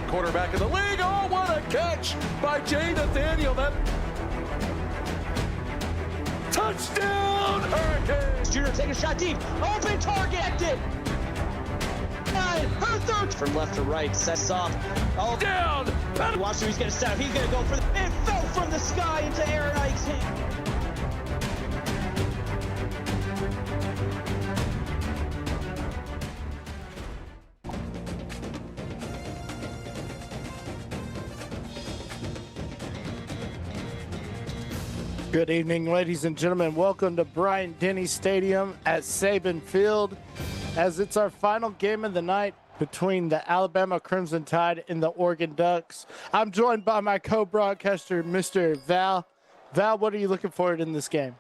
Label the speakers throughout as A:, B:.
A: quarterback in the league. Oh, what a catch by Jay Nathaniel. That touchdown, Hurricanes.
B: Junior taking a shot deep. Open target. Her third from left to right. Sets off. Oh,
A: down.
B: Watch who he's going to set up. He's going to go for the. It fell from the sky into Aaron Ike's hand.
C: Good evening, ladies and gentlemen. Welcome to Bryant-Denny Stadium at Saban Field, as it's our final game of the night between the Alabama Crimson Tide and the Oregon Ducks. I'm joined by my co-broadcaster, Mr. Val. Val, what are you looking forward in this game?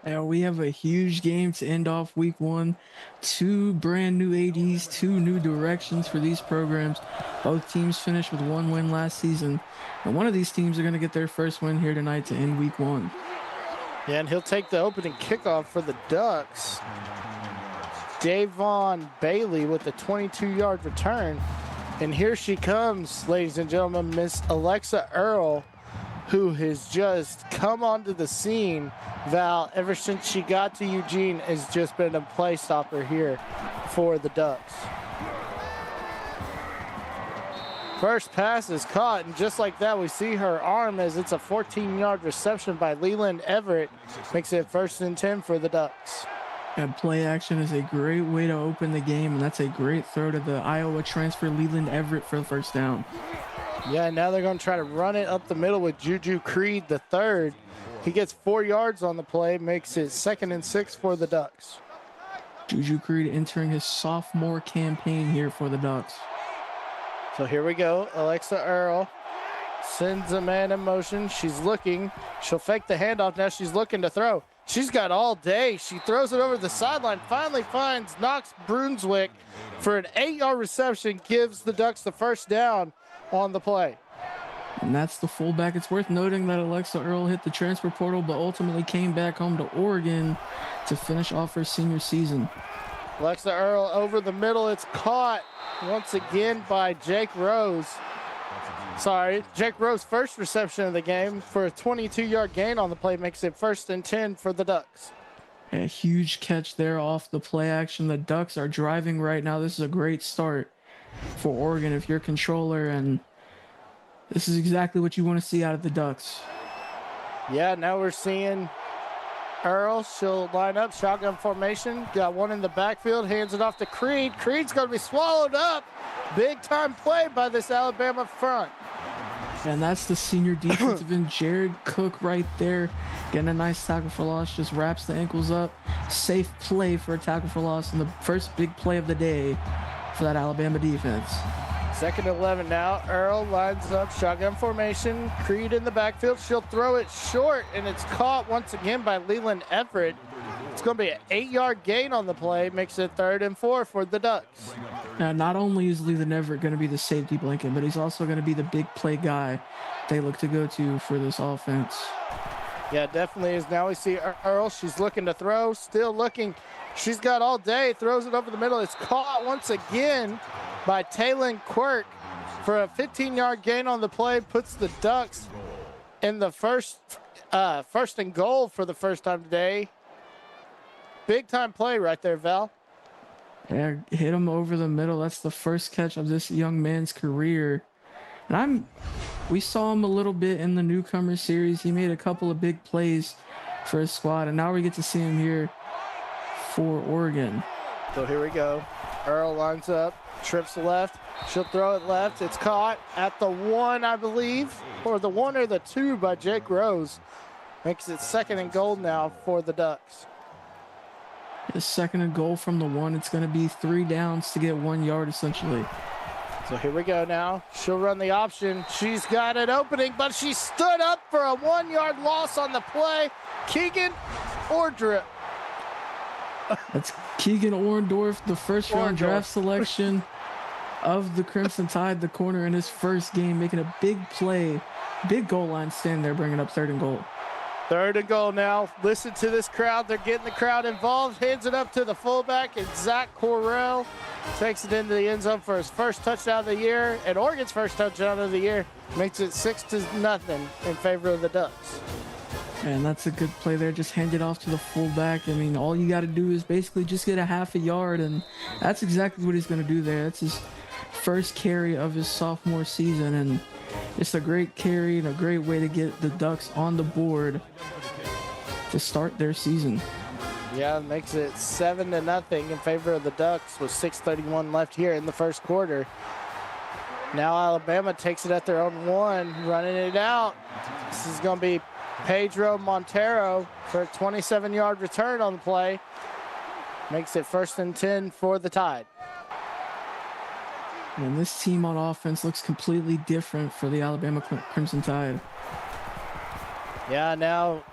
D: We have a huge game to end off week one. Two brand new ADs, two new directions for these programs. Both teams finished with one win last season. And one of these teams are going to get their first win here tonight to end week one.
C: Yeah, and he'll take the opening kickoff for the Ducks. Davon Bailey with a 22-yard return. And here she comes, ladies and gentlemen, Miss Alexa Earl, who has just come onto the scene. Val, ever since she got to Eugene, has just been a play stopper here for the Ducks. First pass is caught, and just like that, we see her arm as it's a 14-yard reception by Leland Everett. Makes it 1st and 10 for the Ducks.
D: And play action is a great way to open the game, and that's a great throw to the Iowa transfer Leland Everett for the first down.
C: Yeah, now they're going to try to run it up the middle with Juju Creed the third. He gets 4 yards on the play, makes it 2nd and 6 for the Ducks.
D: Juju Creed entering his sophomore campaign here for the Ducks.
C: So here we go. Alexa Earl sends a man in motion. She's looking. She'll fake the handoff. Now she's looking to throw. She's got all day. She throws it over the sideline. Finally finds Knox Brunswick for an 8-yard reception. Gives the Ducks the first down on the play.
D: And that's the fullback. It's worth noting that Alexa Earl hit the transfer portal, but ultimately came back home to Oregon to finish off her senior season.
C: Alexa Earl over the middle. It's caught once again by Jake Rose. Jake Rose's first reception of the game for a 22-yard gain on the play, makes it 1st and 10 for the Ducks.
D: A huge catch there off the play action. The Ducks are driving right now. This is a great start for Oregon if you're a controller, and this is exactly what you want to see out of the Ducks.
C: Yeah, now we're seeing Earl. She'll line up, shotgun formation. Got one in the backfield, hands it off to Creed. Creed's going to be swallowed up. Big time play by this Alabama front.
D: And that's the senior defensive end, Jared Cook, right there. Getting a nice tackle for loss, just wraps the ankles up. Safe play for a tackle for loss, and the first big play of the day for that Alabama defense.
C: 2nd and 11 now. Earl lines up, shotgun formation. Creed in the backfield. She'll throw it short, and it's caught once again by Leland Everett. It's going to be an 8-yard gain on the play. Makes it 3rd and 4 for the Ducks.
D: Now, not only is Leland Everett going to be the safety blanket, but he's also going to be the big play guy they look to go to for this offense.
C: Yeah, definitely is. Now we see Earl. She's looking to throw, still looking. She's got all day, throws it over the middle. It's caught once again by Taylon Quirk for a 15-yard gain on the play, puts the Ducks in the first and goal for the first time today. Big time play right there, Val.
D: Yeah, hit him over the middle. That's the first catch of this young man's career. And we saw him a little bit in the newcomer series. He made a couple of big plays for his squad, and now we get to see him here for Oregon.
C: So here we go. Earl lines up, trips left. She'll throw it left. It's caught at the 1, I believe, or the 1 or the 2 by Jake Rose. Makes it 2nd and goal now for the Ducks.
D: The 2nd and goal from the 1. It's going to be 3 downs to get 1 yard essentially.
C: So here we go now. She'll run the option. She's got an opening, but she stood up for a 1-yard loss on the play. Keegan Ordrip.
D: That's Keegan Orndorff, the first-round draft selection of the Crimson Tide, the corner in his first game, making a big play. Big goal line stand there, bringing up 3rd and goal.
C: 3rd and goal now. Listen to this crowd. They're getting the crowd involved. Hands it up to the fullback. It's Zach Correll. takes it into the end zone for his first touchdown of the year, and Oregon's first touchdown of the year. Makes it 6-0 in favor of the Ducks.
D: And that's a good play there. Just hand it off to the fullback. I mean, all you got to do is basically just get a half a yard, and that's exactly what he's going to do there. That's his first carry of his sophomore season, and it's a great carry and a great way to get the Ducks on the board to start their season.
C: Yeah, it makes it 7-0 in favor of the Ducks with 6:31 left here in the first quarter. Now Alabama takes it at their own 1, running it out. This is going to be Pedro Montero for a 27-yard return on the play. Makes it 1st and 10 for the Tide.
D: And this team on offense looks completely different for the Alabama Crimson Tide.
C: Yeah, now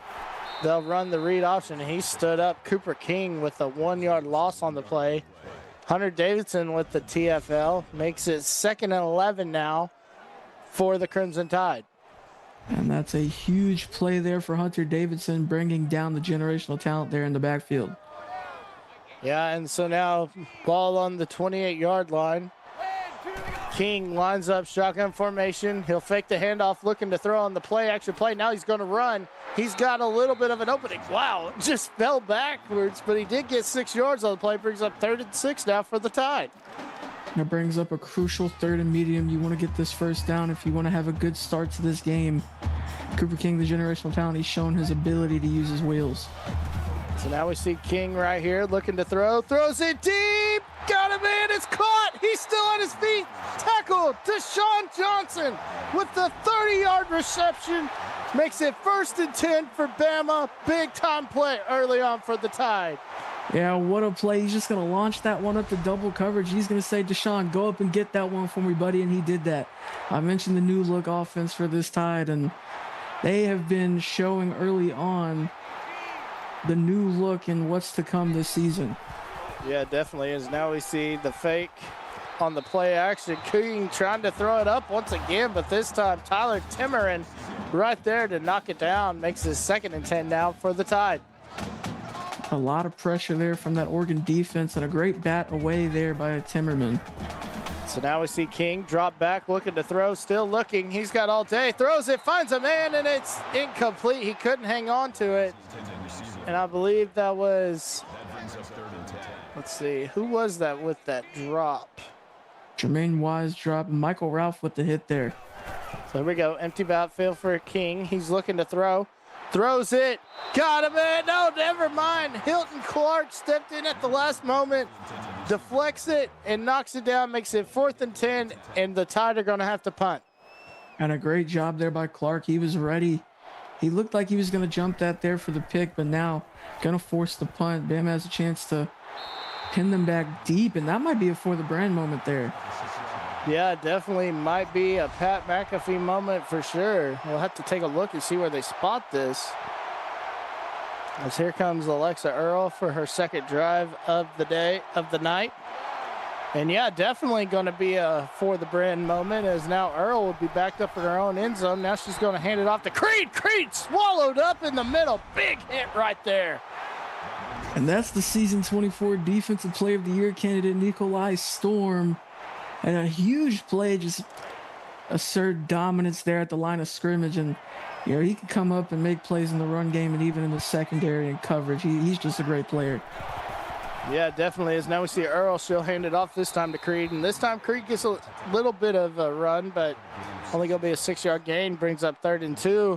C: they'll run the read option. He stood up. Cooper King with a 1-yard loss on the play. Hunter Davidson with the TFL makes it 2nd and 11 now for the Crimson Tide.
D: And that's a huge play there for Hunter Davidson, bringing down the generational talent there in the backfield.
C: Yeah, and so now ball on the 28-yard line. King lines up shotgun formation. He'll fake the handoff, looking to throw on the action play. Now he's going to run. He's got a little bit of an opening. Wow, just fell backwards, but he did get 6 yards on the play. Brings up 3rd and 6 now for the Tide.
D: That brings up a crucial 3rd and medium. You want to get this first down if you want to have a good start to this game. Cooper King, the generational talent, he's shown his ability to use his wheels.
C: So now we see King right here looking to throw. Throws it deep. Got him in. It's caught. He's still on his feet. Tackled. Deshaun Johnson with the 30-yard reception. Makes it 1st and 10 for Bama. Big time play early on for the Tide.
D: Yeah, what a play. He's just going to launch that one up to double coverage. He's going to say, Deshaun, go up and get that one for me, buddy. And he did that. I mentioned the new look offense for this Tide, and they have been showing early on the new look and what's to come this season.
C: Yeah, it definitely is. Now we see the fake on the play action. King trying to throw it up once again, but this time Tyler Timmerin right there to knock it down. Makes it 2nd and 10 now for the Tide.
D: A lot of pressure there from that Oregon defense, and a great bat away there by Timmerman.
C: So now we see King drop back, looking to throw, still looking. He's got all day, throws it, finds a man, and it's incomplete. He couldn't hang on to it. And I believe that was, let's see, who was that with that drop?
D: Jermaine Wise drop, Michael Ralph with the hit there.
C: So here we go, empty backfield for King. He's looking to throw. Throws it. Got him in. No, never mind. Hilton Clark stepped in at the last moment, deflects it, and knocks it down. Makes it 4th and 10, and the Tide are going to have to punt.
D: And a great job there by Clark. He was ready. He looked like he was going to jump that there for the pick, but now going to force the punt. Bama has a chance to pin them back deep, and that might be a for the brand moment there.
C: Yeah, definitely might be a Pat McAfee moment for sure. We'll have to take a look and see where they spot this. As here comes Alexa Earl for her 2nd drive of the night. And yeah, definitely going to be a for the brand moment, as now Earl will be backed up in her own end zone. Now she's going to hand it off to Creed. Creed swallowed up in the middle. Big hit right there.
D: And that's the season 24 Defensive Player of the Year candidate, Nikolai Storm. And a huge play, just assert dominance there at the line of scrimmage. And, you know, he can come up and make plays in the run game and even in the secondary and coverage. He's just a great player.
C: Yeah, definitely is. Now we see Earl. She'll hand it off this time to Creed. And this time Creed gets a little bit of a run, but only going to be a 6-yard gain. Brings up 3rd and 2.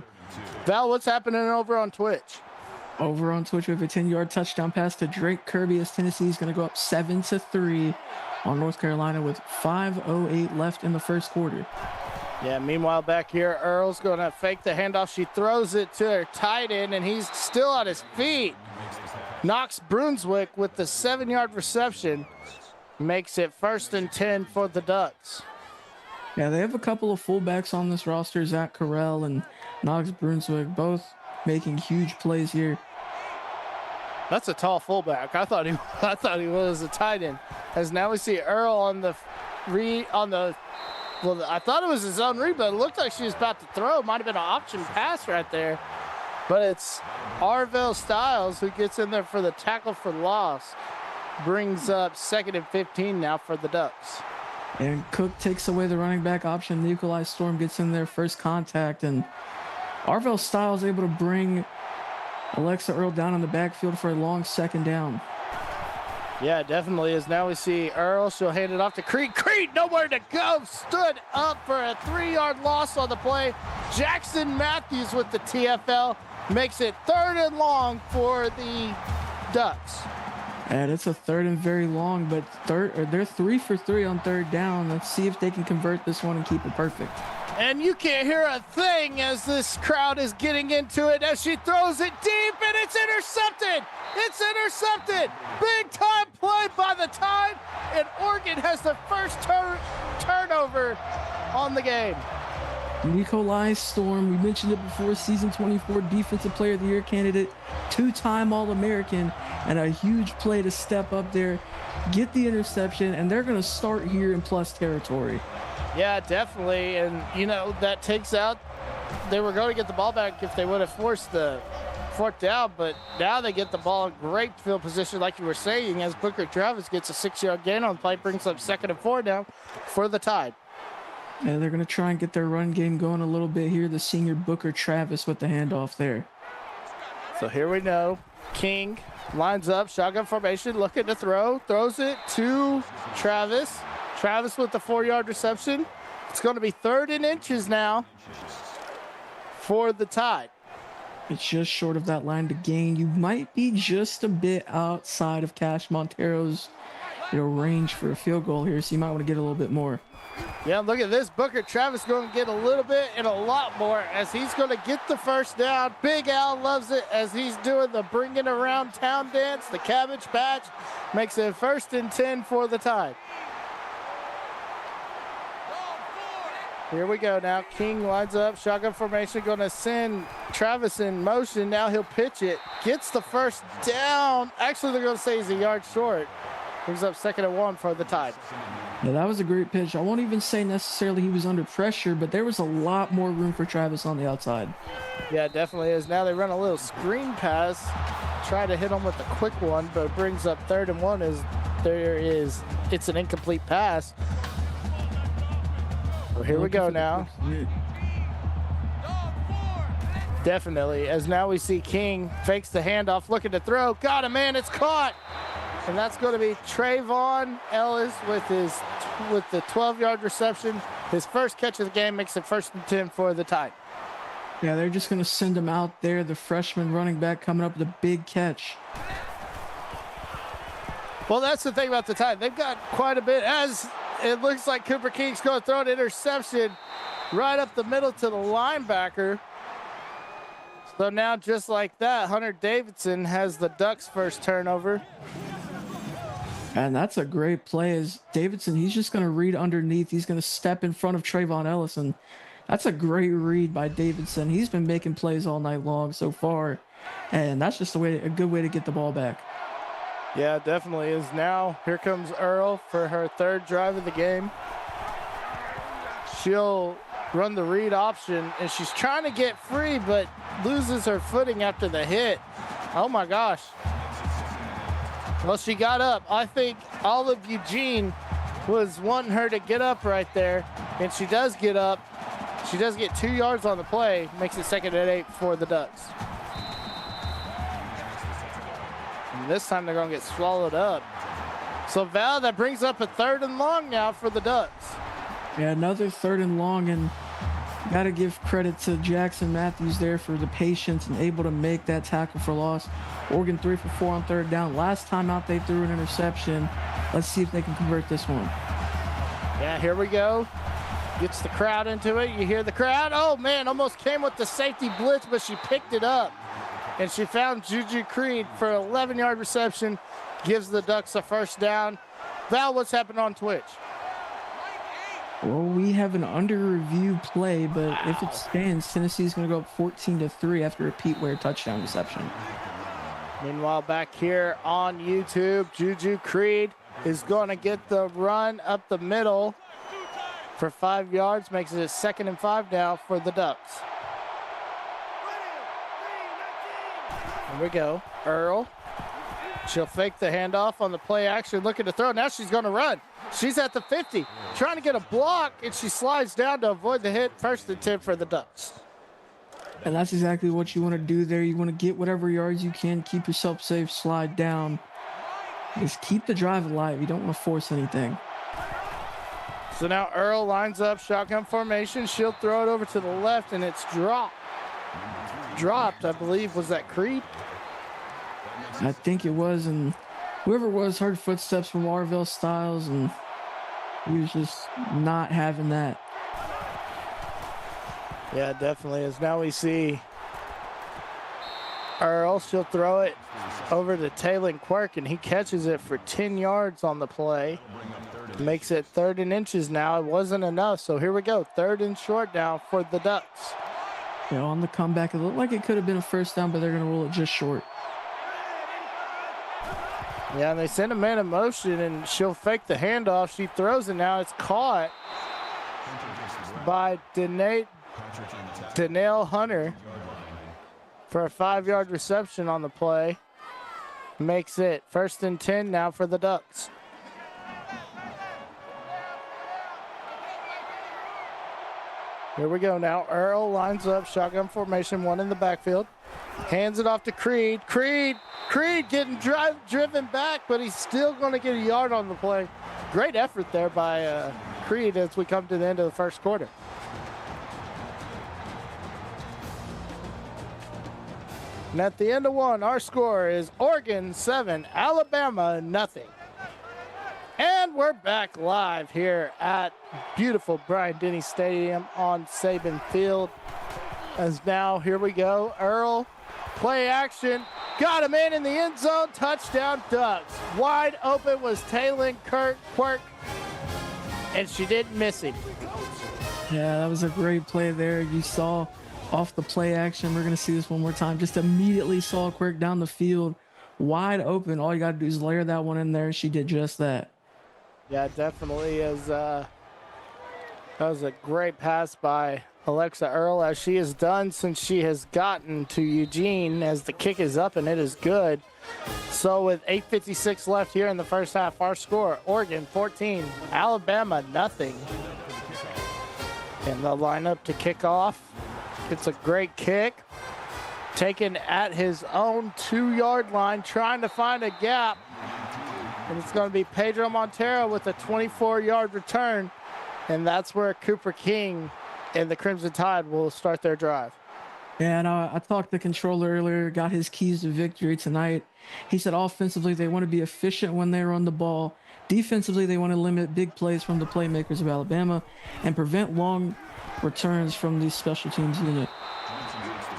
C: Val, what's happening over on Twitch?
D: Over on Twitch, we have a 10-yard touchdown pass to Drake Kirby as Tennessee is going to go up 7-3 on North Carolina with 5:08 left in the first quarter.
C: Yeah, meanwhile back here, Earl's going to fake the handoff. She throws it to her tight end, and he's still on his feet. Knox Brunswick with the 7-yard reception. Makes it 1st and 10 for the Ducks.
D: Yeah, they have a couple of fullbacks on this roster, Zach Carell and Knox Brunswick, both making huge plays here.
C: That's a tall fullback. I thought he was a tight end. As now we see Earl on the well, I thought it was his own read, but it looked like she was about to throw. Might have been an option pass right there. But it's Arvell Styles who gets in there for the tackle for loss. brings up 2nd and 15 now for the Ducks.
D: And Cook takes away the running back option. Nikolai Storm gets in there first contact, and Arvell Styles able to bring Alexa Earl down in the backfield for a long 2nd down.
C: Yeah, it definitely is. Now we see Earl. She'll hand it off to Creed. Creed, nowhere to go. Stood up for a 3-yard loss on the play. Jackson Matthews with the TFL makes it 3rd and long for the Ducks.
D: And it's a 3rd and very long, but they're 3 for 3 on 3rd down. Let's see if they can convert this one and keep it perfect.
C: And you can't hear a thing as this crowd is getting into it as she throws it deep, and it's intercepted. It's intercepted. Big time play by the Tide, and Oregon has the first turnover on the game.
D: Nikolai Storm, we mentioned it before, season 24 Defensive Player of the Year candidate, 2-time All-American, and a huge play to step up there, get the interception, and they're going to start here in plus territory.
C: Yeah, definitely. And, you know, that takes out, they were going to get the ball back if they would have forced the 4th down, but now they get the ball in great field position, like you were saying, as Booker Travis gets a 6-yard gain on the play, brings up 2nd and 4 now for the Tide.
D: And they're going to try and get their run game going a little bit here. The senior Booker Travis with the handoff there.
C: So here we know. King lines up, shotgun formation, looking to throw. Throws it to Travis. Travis with the 4-yard reception. It's going to be 3rd and inches now for the Tide.
D: It's just short of that line to gain. You might be just a bit outside of Cash Montero's range for a field goal here, so you might want to get a little bit more.
C: Yeah, look at this. Booker Travis going to get a little bit and a lot more as he's going to get the first down. Big Al loves it as he's doing the bringing around town dance. The cabbage patch makes it 1st and 10 for the Tide. Here we go now. King lines up, shotgun formation, going to send Travis in motion. Now he'll pitch it, gets the first down. Actually, they're going to say he's a yard short. Brings up 2nd and 1 for the Tide.
D: Yeah, that was a great pitch. I won't even say necessarily he was under pressure, but there was a lot more room for Travis on the outside.
C: Yeah, it definitely is. Now they run a little screen pass, try to hit him with a quick one, but it brings up 3rd and 1 as it's an incomplete pass. Well, here we go now. Definitely, as now we see King fakes the handoff, looking to throw. Got him, man, it's caught. And that's going to be Trayvon Ellis with the 12-yard reception. His first catch of the game makes it 1st and 10 for the Tide.
D: Yeah, they're just going to send him out there. The freshman running back coming up with a big catch.
C: Well, that's the thing about the Tide. They've got quite a bit, as it looks like Cooper King's going to throw an interception right up the middle to the linebacker. So now, just like that, Hunter Davidson has the Ducks' first turnover.
D: And that's a great play as Davidson, he's just going to read underneath. He's going to step in front of Trayvon Ellis, and that's a great read by Davidson. He's been making plays all night long so far, and that's just a good way to get the ball back.
C: Yeah, it definitely is. Now, here comes Earl for her 3rd drive of the game. She'll run the read option, and she's trying to get free, but loses her footing after the hit. Oh, my gosh. Well, she got up. I think Olive Eugene was wanting her to get up right there, and she does get up. She does get 2 yards on the play, makes it 2nd and 8 for the Ducks. And this time they're going to get swallowed up. So, Val, that brings up a 3rd and long now for the Ducks.
D: Yeah, another 3rd and long, and got to give credit to Jackson Matthews there for the patience and able to make that tackle for loss. Oregon 3 for 4 on 3rd down. Last time out, they threw an interception. Let's see if they can convert this one.
C: Yeah, here we go. Gets the crowd into it. You hear the crowd. Oh, man, almost came with the safety blitz, but she picked it up. And she found Juju Creed for an 11-yard reception. Gives the Ducks a first down. Val, what's happened on Twitch?
D: Well, we have an under review play, but if it stands, Tennessee's going to go up 14-3 after a Pete Ware touchdown reception.
C: Meanwhile, back here on YouTube, Juju Creed is going to get the run up the middle for 5 yards, makes it a 2nd and 5 now for the Ducks. Here we go. Earl She'll fake the handoff on the play action, looking to throw. Now she's going to run. She's at the 50, trying to get a block, and she slides down to avoid the hit. 1st and 10 for the Ducks.
D: And that's exactly what you want to do there. You want to get whatever yards you can, keep yourself safe, slide down. Just keep the drive alive. You don't want to force anything.
C: So now Earl lines up, shotgun formation. She'll throw it over to the left, and it's dropped. Dropped, I believe, was that Creed?
D: I think it was, and whoever it was heard footsteps from Arvell Styles, and he was just not having that.
C: Yeah, it definitely is. Now we see Earl. She'll throw it over to Taylor Quirk, and he catches it for 10 yards on the play. Makes it 3rd and inches now. It wasn't enough, so here we go. 3rd and short now for the Ducks.
D: You know, on the comeback, it looked like it could have been a first down, but they're going to roll it just short.
C: Yeah, and they send a man in motion, and she'll fake the handoff. She throws it now. It's caught by Danae Hunter for a 5-yard reception on the play. Makes it 1st and 10 now for the Ducks. Here we go now. Earl lines up, shotgun formation, 1 in the backfield. Hands it off to Creed. Creed getting driven back, but he's still going to get a yard on the play. Great effort there by Creed as we come to the end of the 1st quarter. And at the end of 1, our score is Oregon 7, Alabama nothing. And we're back live here at beautiful Bryant-Denny Stadium on Saban Field. As now, here we go. Earl, play action. Got him in the end zone. Touchdown Ducks. Wide open was Taylor Quirk, and she didn't miss him.
D: Yeah, that was a great play there. You saw off the play action. We're going to see this one more time. Just immediately saw Quirk down the field, wide open. All you got to do is layer that one in there. She did just that.
C: Yeah, definitely is. That was a great pass by Alexa Earl, as she has done since she has gotten to Eugene, as the kick is up and it is good. So with 8:56 left here in the 1st half, our score, Oregon 14, Alabama nothing. And the lineup to kick off. It's a great kick. Taken at his own 2-yard line, trying to find a gap. And it's going to be Pedro Montero with a 24-yard return. And that's where Cooper King and the Crimson Tide will start their drive.
D: Yeah, and I talked to the controller earlier, got his keys to victory tonight. He said offensively they want to be efficient when they run the ball. Defensively, they want to limit big plays from the playmakers of Alabama and prevent long returns from the special teams unit.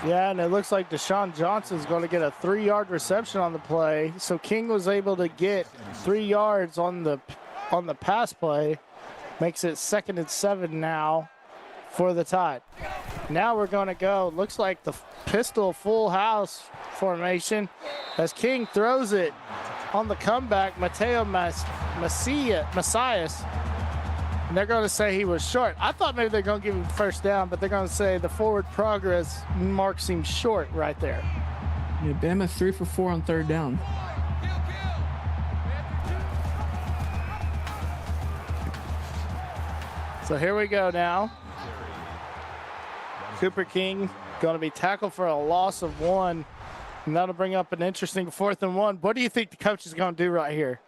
C: Yeah, and it looks like Deshaun Johnson's going to get a 3-yard reception on the play. So King was able to get 3 yards on the pass play. Makes it 2nd and 7 now for the Tide. Now we're going to go, looks like the pistol full house formation as King throws it on the comeback. Mateo Messias. And they're going to say he was short. I thought maybe they're going to give him first down, but they're going to say the forward progress marks him short right there.
D: Yeah, Bama 3 for 4 on 3rd down.
C: So here we go now. Cooper King going to be tackled for a loss of 1. And that'll bring up an interesting 4th and 1. What do you think the coach is going to do right here?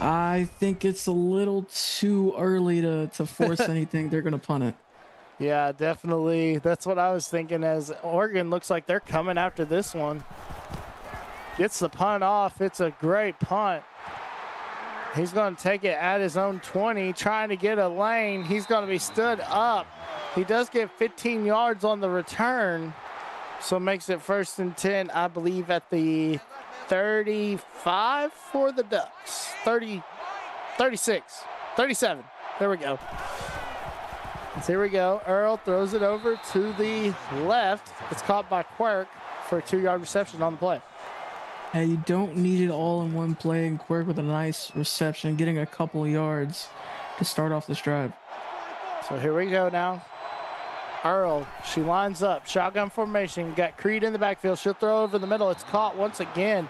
D: I think it's a little too early to force anything. They're going to punt it.
C: Yeah, definitely. That's what I was thinking, as Oregon looks like they're coming after this one. Gets the punt off. It's a great punt. He's going to take it at his own 20, trying to get a lane. He's going to be stood up. He does get 15 yards on the return, so makes it 1st and 10, I believe, at the 35 for the Ducks. 30, 36, 37. There we go. So here we go. Earl throws it over to the left. It's caught by Quirk for a 2-yard reception on the play.
D: Hey, you don't need it all in one play, and Quirk with a nice reception, getting a couple yards to start off this drive.
C: So here we go now. Earl, she lines up, shotgun formation, got Creed in the backfield. She'll throw over the middle. It's caught once again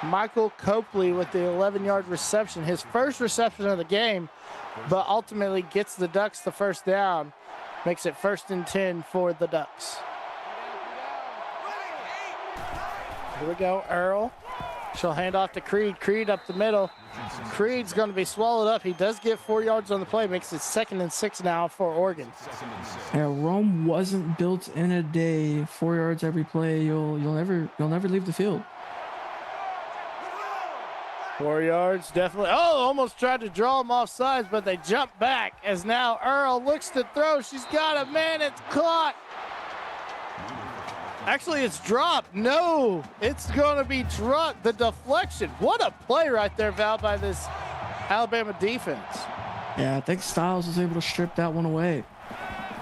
C: Michael Copley with the 11-yard reception, his first reception of the game, but ultimately gets the Ducks the first down, makes it 1st and 10 for the Ducks. Here we go, Earl. She'll hand off to Creed. Creed up the middle. Creed's going to be swallowed up. He does get 4 yards on the play. Makes it 2nd and 6 now for Oregon.
D: Yeah, Rome wasn't built in a day. 4 yards every play. You'll never leave the field.
C: 4 yards, definitely. Oh, almost tried to draw him off sides, but they jump back as now Earl looks to throw. She's got a man. It's caught. Actually, it's dropped. No, it's going to be dropped. The deflection. What a play right there, Val, by this Alabama defense.
D: Yeah, I think Styles was able to strip that one away.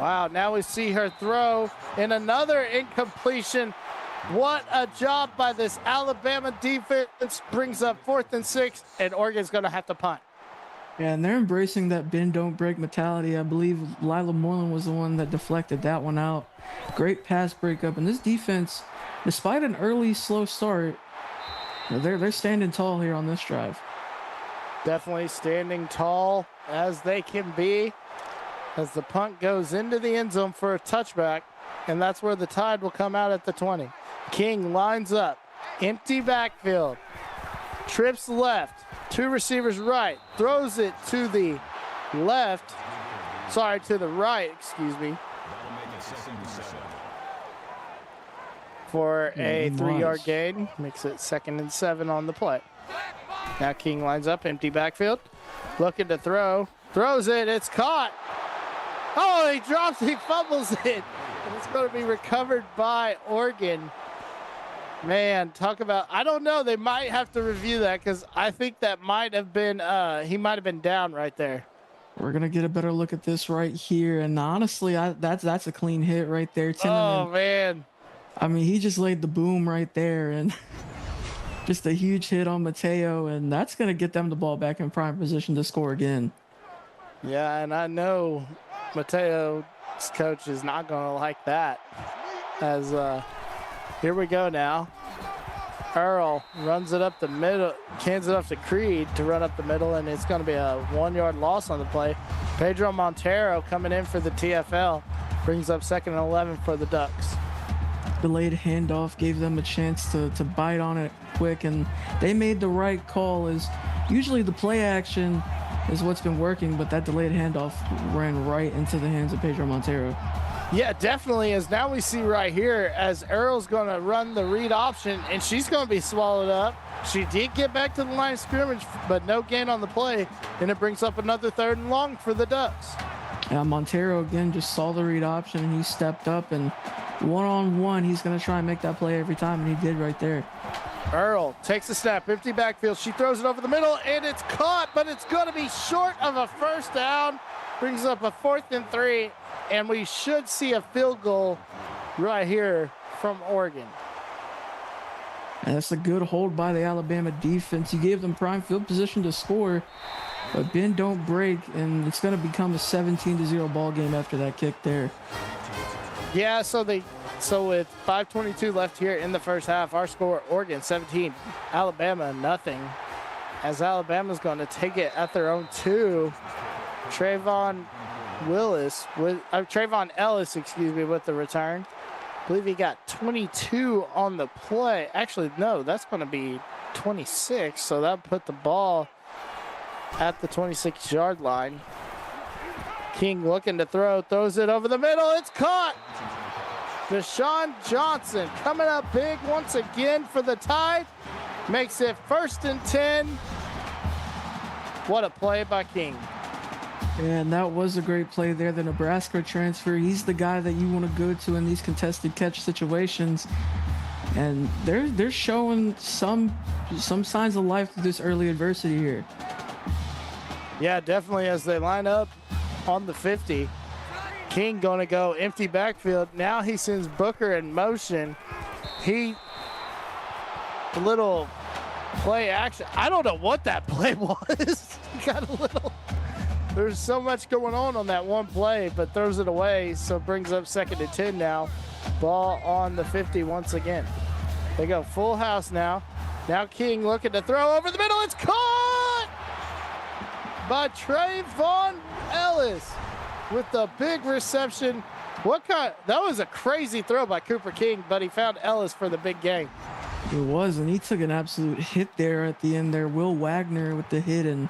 C: Wow, now we see her throw in another incompletion. What a job by this Alabama defense. Brings up 4th and 6, and Oregon's going to have to punt.
D: Yeah, and they're embracing that bend, don't break mentality. I believe Lila Moreland was the one that deflected that one out. Great pass breakup. And this defense, despite an early slow start, they're standing tall here on this drive.
C: Definitely standing tall as they can be as the punt goes into the end zone for a touchback, and that's where the Tide will come out at the 20. King lines up, empty backfield, trips left, 2 receivers right, throws it to the left, to the right, excuse me, for a 3-yard gain. Makes it 2nd and 7 on the play. Now King lines up, empty backfield, looking to throw, throws it, it's caught. Oh, he drops, he fumbles it, and it's going to be recovered by Oregon. Man, talk about, I don't know, they might have to review that because I think that might have been, he might have been down right there.
D: We're going to get a better look at this right here, and honestly, that's a clean hit right there. Tinnerman.
C: Oh, man.
D: I mean, he just laid the boom right there, and just a huge hit on Mateo, and that's going to get them the ball back in prime position to score again.
C: Yeah, and I know Mateo's coach is not going to like that. As here we go now. Earl runs it up the middle, hands it off to Creed to run up the middle, and it's going to be a 1-yard loss on the play. Pedro Montero coming in for the TFL, brings up 2nd and 11 for the Ducks.
D: Delayed handoff gave them a chance to bite on it quick, and they made the right call. Is usually the play action is what's been working, but that delayed handoff ran right into the hands of Pedro Montero.
C: Yeah, definitely, as now we see right here as Earl's going to run the read option, and she's going to be swallowed up. She did get back to the line of scrimmage, but no gain on the play, and it brings up another 3rd and long for the Ducks.
D: Yeah, Montero, again, just saw the read option, and he stepped up, and one-on-one, he's going to try and make that play every time, and he did right there.
C: Earl takes the snap, empty backfield. She throws it over the middle, and it's caught, but it's going to be short of a first down. Brings up a 4th and 3, and we should see a field goal right here from Oregon.
D: And that's a good hold by the Alabama defense. You gave them prime field position to score, but bend don't break, and it's going to become a 17-0 ball game after that kick there.
C: Yeah, so with 5:22 left here in the first half, our score, Oregon 17, Alabama nothing. As Alabama's going to take it at their own 2. Trayvon Ellis, with the return. I believe he got 22 on the play. Actually, no, that's going to be 26. So that put the ball at the 26-yard line. King looking to throw, throws it over the middle. It's caught. Deshaun Johnson coming up big once again for the Tide. Makes it 1st and 10. What a play by King.
D: And that was a great play there. The Nebraska transfer, he's the guy that you want to go to in these contested catch situations. And they're showing some signs of life through this early adversity here.
C: Yeah, definitely, as they line up on the 50. King going to go empty backfield. Now he sends Booker in motion. Little play action. I don't know what that play was. Got a little. There's so much going on that one play, but throws it away, so brings up 2nd and 10 now. Ball on the 50 once again. They go full house now. Now King looking to throw over the middle. It's caught by Trayvon Ellis with the big reception. That was a crazy throw by Cooper King, but he found Ellis for the big game.
D: It was, and he took an absolute hit there at the end there. Will Wagner with the hit, and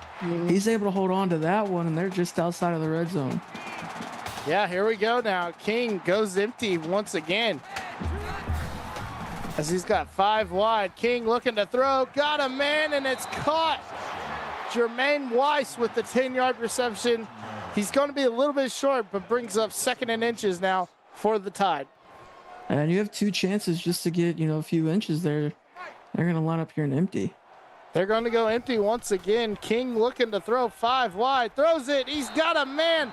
D: he's able to hold on to that one, and they're just outside of the red zone.
C: Yeah, here we go now. King goes empty once again, as he's got 5 wide. King looking to throw, got a man, and it's caught. Jermaine Weiss with the 10-yard reception. He's going to be a little bit short, but brings up 2nd and inches now for the Tide.
D: And you have 2 chances just to get, a few inches there. They're going to line up here and empty.
C: They're going to go empty once again. King looking to throw 5 wide. Throws it. He's got a man.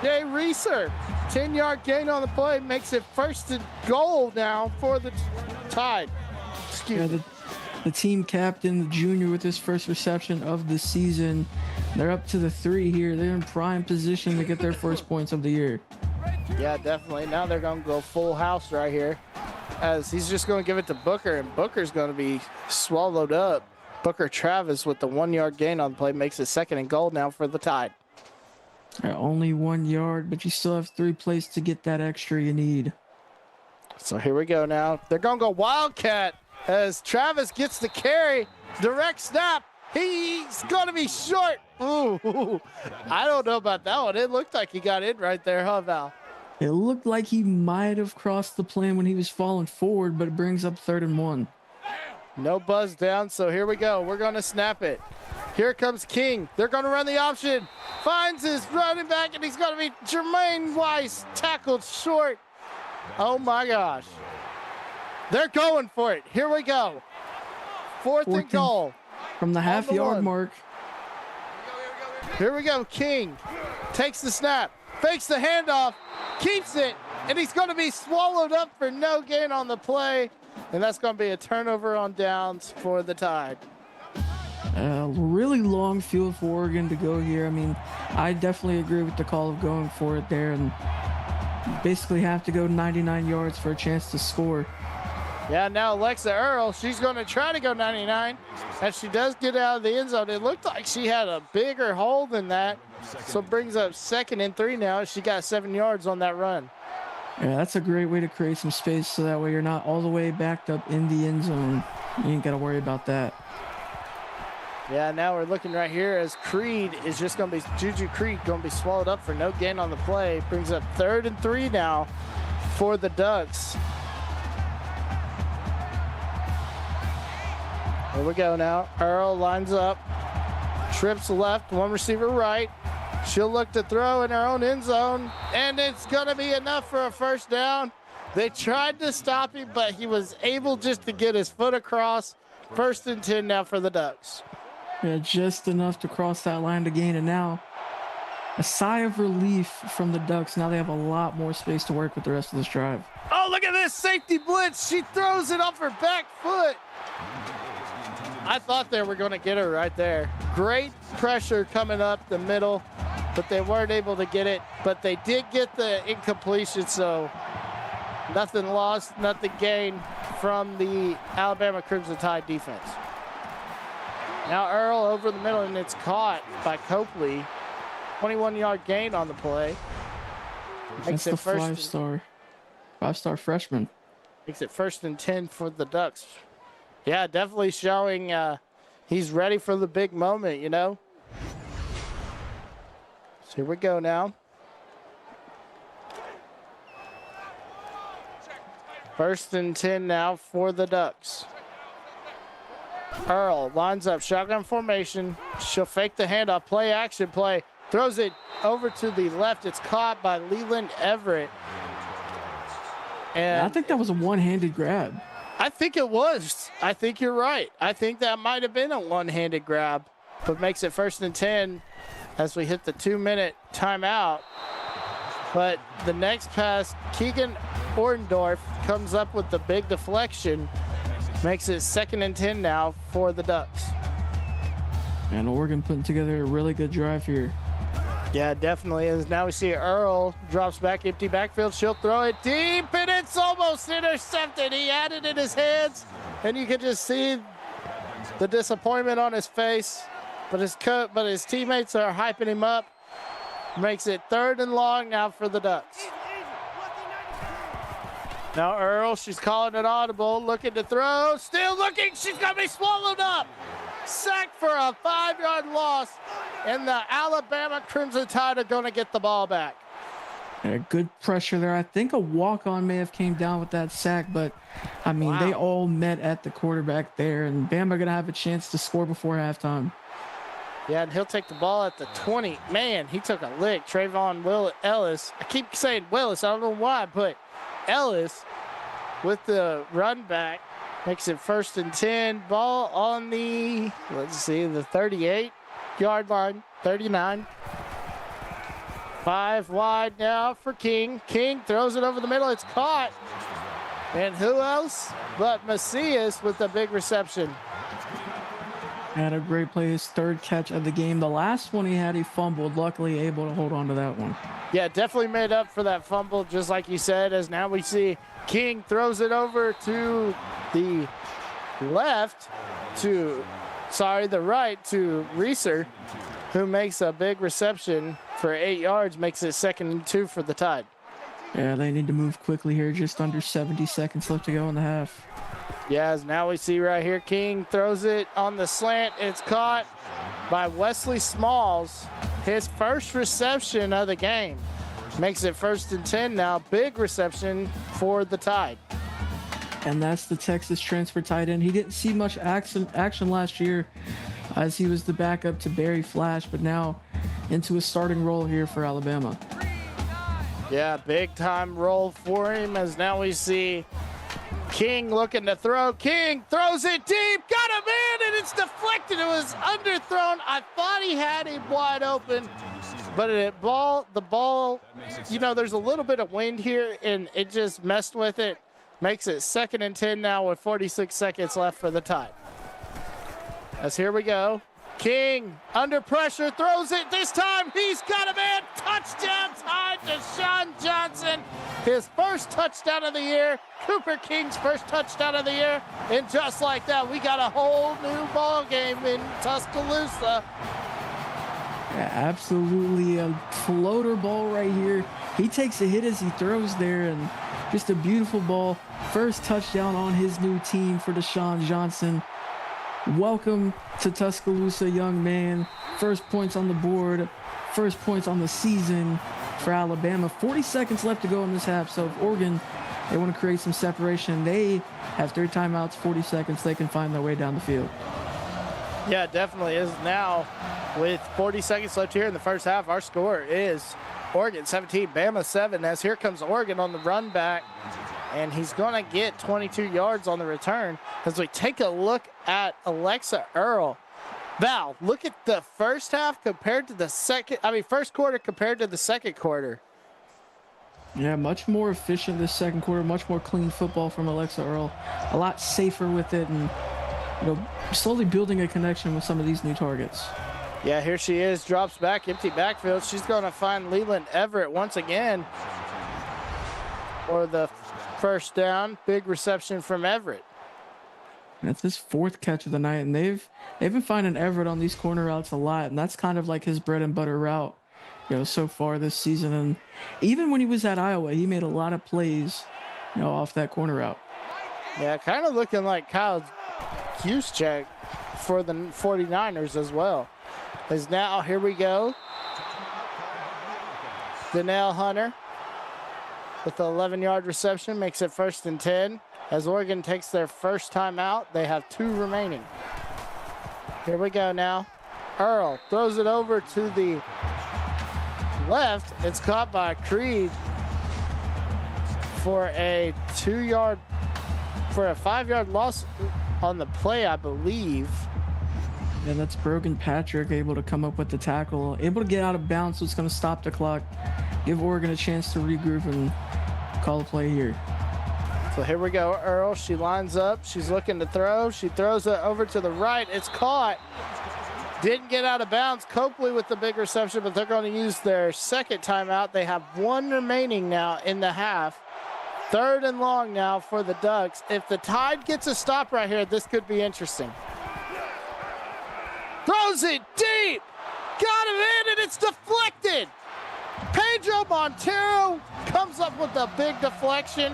C: Jay Reeser, 10-yard gain on the play, makes it 1st and goal now for the Tide.
D: The team captain, the junior, with his first reception of the season. They're up to the 3 here. They're in prime position to get their first points of the year.
C: Yeah, definitely. Now they're going to go full house right here, as he's just going to give it to Booker, and Booker's going to be swallowed up. Booker Travis with the 1-yard gain on the play makes it 2nd and goal now for the Tide.
D: Only 1 yard, but you still have 3 plays to get that extra you need.
C: So here we go now. They're going to go Wildcat as Travis gets the carry. Direct snap. He's going to be short. Ooh, I don't know about that one. It looked like he got in right there, huh, Val?
D: It looked like he might have crossed the plane when he was falling forward, but it brings up 3rd and 1.
C: No buzz down, so here we go. We're going to snap it. Here comes King. They're going to run the option. Finds his running back, and he's going to be Jermaine Weiss, tackled short. Oh, my gosh. They're going for it. Here we go. 4th and goal.
D: From the half-yard mark.
C: Here we go. King takes the snap, fakes the handoff, keeps it, and he's going to be swallowed up for no gain on the play. And that's going to be a turnover on downs for the Tide.
D: Really long field for Oregon to go here. I mean, I definitely agree with the call of going for it there, and basically have to go 99 yards for a chance to score.
C: Yeah, now Alexa Earl, she's going to try to go 99, and she does get out of the end zone. It looked like she had a bigger hole than that, so it brings up 2nd and 3 now. She got 7 yards on that run.
D: Yeah, that's a great way to create some space, so that way you're not all the way backed up in the end zone. You ain't got to worry about that.
C: Yeah, now we're looking right here as Creed is just going to be, Juju Creed going to be swallowed up for no gain on the play. Brings up 3rd and 3 now for the Ducks. Here we go now. Earl lines up, trips left, 1 receiver right. She'll look to throw in her own end zone, and it's going to be enough for a 1st down. They tried to stop him, but he was able just to get his foot across. 1st and 10 now for the Ducks.
D: Yeah, just enough to cross that line to gain, and now a sigh of relief from the Ducks. Now they have a lot more space to work with the rest of this drive.
C: Oh, look at this safety blitz. She throws it off her back foot. I thought they were going to get her right there. Great pressure coming up the middle, but they weren't able to get it. But they did get the incompletion, so nothing lost, nothing gained from the Alabama Crimson Tide defense. Now Earl over the middle, and it's caught by Copley. 21-yard gain on the play.
D: That's the five-star freshman.
C: Makes it 1st and 10 for the Ducks. Yeah, definitely showing he's ready for the big moment, you know. So here we go now. 1st and 10 now for the Ducks. Earl lines up, shotgun formation. She'll fake the handoff, play action play. Throws it over to the left. It's caught by Leland Everett. And
D: I think that was a one-handed grab.
C: I think it was. I think you're right. I think that might have been a one-handed grab, but makes it 1st and 10 as we hit the 2-minute timeout. But the next pass, Keegan Ordendorf comes up with the big deflection. Makes it 2nd and 10 now for the Ducks.
D: And Oregon putting together a really good drive here.
C: Yeah, it definitely is. Now we see Earl drops back, empty backfield. She'll throw it deep, and it's almost intercepted. He had it in his hands, And you could just see the disappointment on his face. But his teammates are hyping him up. Makes it 3rd and long now for the Ducks. Now Earl, she's calling it audible, looking to throw, still looking, she's gonna be swallowed up. Sacked for a 5-yard loss, and the Alabama Crimson Tide are gonna get the ball back.
D: Yeah, good pressure there. I think a walk-on may have came down with that sack, but I mean, They all met at the quarterback there, and Bama gonna have a chance to score before halftime.
C: Yeah, and he'll take the ball at the 20. Man, he took a lick. Trayvon Ellis. I keep saying Willis. I don't know why, but Ellis with the run back makes it 1st and 10. Ball on the, let's see, the 38-yard line, 39. 5 wide now for King. King throws it over the middle. It's caught. And who else but Macias with the big reception.
D: Had a great play, his 3rd catch of the game. The last one he had, he fumbled, luckily able to hold on to that one.
C: Yeah, definitely made up for that fumble, just like you said, as now we see King throws it over to the right to Reeser, who makes a big reception for 8 yards, makes it 2nd and 2 for the Tide.
D: Yeah, they need to move quickly here, just under 70 seconds left to go in the half.
C: Yeah, as now we see right here, King throws it on the slant. It's caught by Wesley Smalls. His first reception of the game. Makes it 1st and 10 now. Big reception for the Tide.
D: And that's the Texas transfer tight end. He didn't see much action last year as he was the backup to Barry Flash, but now into a starting role here for Alabama.
C: Yeah, big time role for him, as now we see King looking to throw. King throws it deep, got him in, and it's deflected. It was underthrown. I thought he had him wide open, but the ball, you know, there's a little bit of wind here, and it just messed with it. Makes it 2nd and 10 now with 46 seconds left for the Tide. As here we go. King under pressure, throws it. This time he's got a man. Touchdown Tide to Sean Johnson. His first touchdown of the year. Cooper King's first touchdown of the year. And just like that, we got a whole new ball game in Tuscaloosa.
D: Yeah, absolutely a floater ball right here. He takes a hit as he throws there, and just a beautiful ball. First touchdown on his new team for Deshaun Johnson. Welcome to Tuscaloosa, young man. First points on the board, first points on the season for Alabama. 40 seconds left to go in this half, so if Oregon, they want to create some separation, they have 3 timeouts, 40 seconds, they can find their way down the field.
C: Yeah, it definitely is. Now, with 40 seconds left here in the first half, our score is Oregon 17, Bama 7, as here comes Oregon on the run back. And he's going to get 22 yards on the return. As we take a look at Alexa Earl. Val, look at the first half compared to the first quarter compared to the second quarter.
D: Yeah, much more efficient this second quarter, much more clean football from Alexa Earl. A lot safer with it, and slowly building a connection with some of these new targets.
C: Yeah, here she is, drops back, empty backfield. She's going to find Leland Everett once again for the first down. Big reception from Everett.
D: That's his 4th catch of the night, and they've been finding Everett on these corner routes a lot, and that's kind of like his bread and butter route, so far this season. And even when he was at Iowa, he made a lot of plays, off that corner route.
C: Yeah, kind of looking like Kyle Juszczyk for the 49ers as well. As now, here we go. Donnell Hunter with the 11-yard reception makes it 1st and 10. As Oregon takes their first time out, they have 2 remaining. Here we go now. Earl throws it over to the left. It's caught by Creed for a 5-yard loss on the play, I believe.
D: Yeah, that's Brogan Patrick able to come up with the tackle, able to get out of bounds, so it's going to stop the clock, give Oregon a chance to regroup and call a play here.
C: So here we go, Earl. She lines up. She's looking to throw. She throws it over to the right. It's caught. Didn't get out of bounds. Copley with the big reception, but they're going to use their second timeout. They have 1 remaining now in the half. 3rd and long now for the Ducks. If the Tide gets a stop right here, this could be interesting. Throws it deep. Got him in, and it's deflected. Pedro Montero comes up with a big deflection,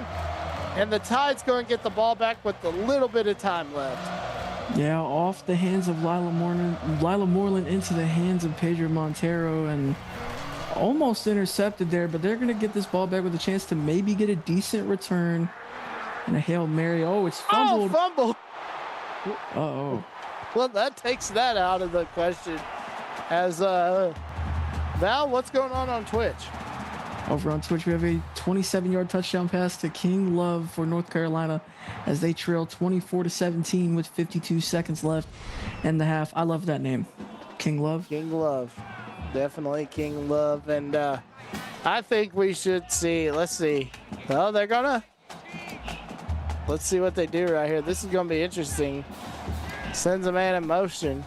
C: and the Tide's going to get the ball back with a little bit of time left.
D: Yeah, off the hands of Lila Moreland into the hands of Pedro Montero, and almost intercepted there, but they're going to get this ball back with a chance to maybe get a decent return and a Hail Mary. Oh, it's fumbled.
C: Oh, fumble.
D: Uh-oh.
C: Well, that takes that out of the question. As Val, what's going on Twitch?
D: Over on Twitch, we have a 27-yard touchdown pass to King Love for North Carolina as they trail 24-17 with 52 seconds left in the half. I love that name, King Love.
C: King Love. Definitely King Love. And I think we should see, let's see. Oh, they're gonna. Let's see what they do right here. This is gonna be interesting. Sends a man in motion.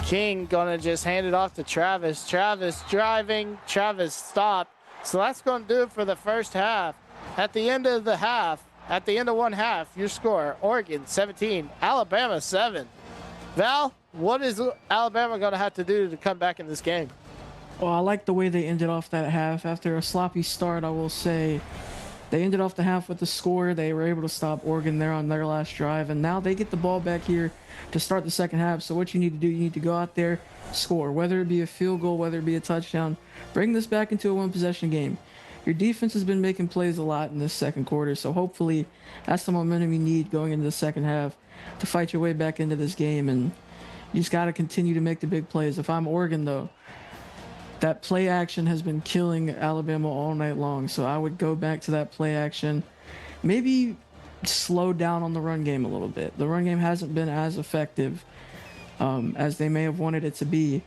C: King gonna just hand it off to Travis. Travis driving. Travis stopped. So that's gonna do it for the first half. At the end of one half, your score, Oregon 17, Alabama 7. Val, what is Alabama gonna have to do to come back in this game?
D: Well, I like the way they ended off that half. After a sloppy start, I will say, they ended off the half with the score. They were able to stop Oregon there on their last drive, and now they get the ball back here to start the second half. So what you need to do, you need to go out there, score, whether it be a field goal, whether it be a touchdown. Bring this back into a one-possession game. Your defense has been making plays a lot in this second quarter, so hopefully that's the momentum you need going into the second half to fight your way back into this game, and you just got to continue to make the big plays. If I'm Oregon, though, that play action has been killing Alabama all night long, so I would go back to that play action. Maybe slow down on the run game a little bit. The run game hasn't been as effective as they may have wanted it to be,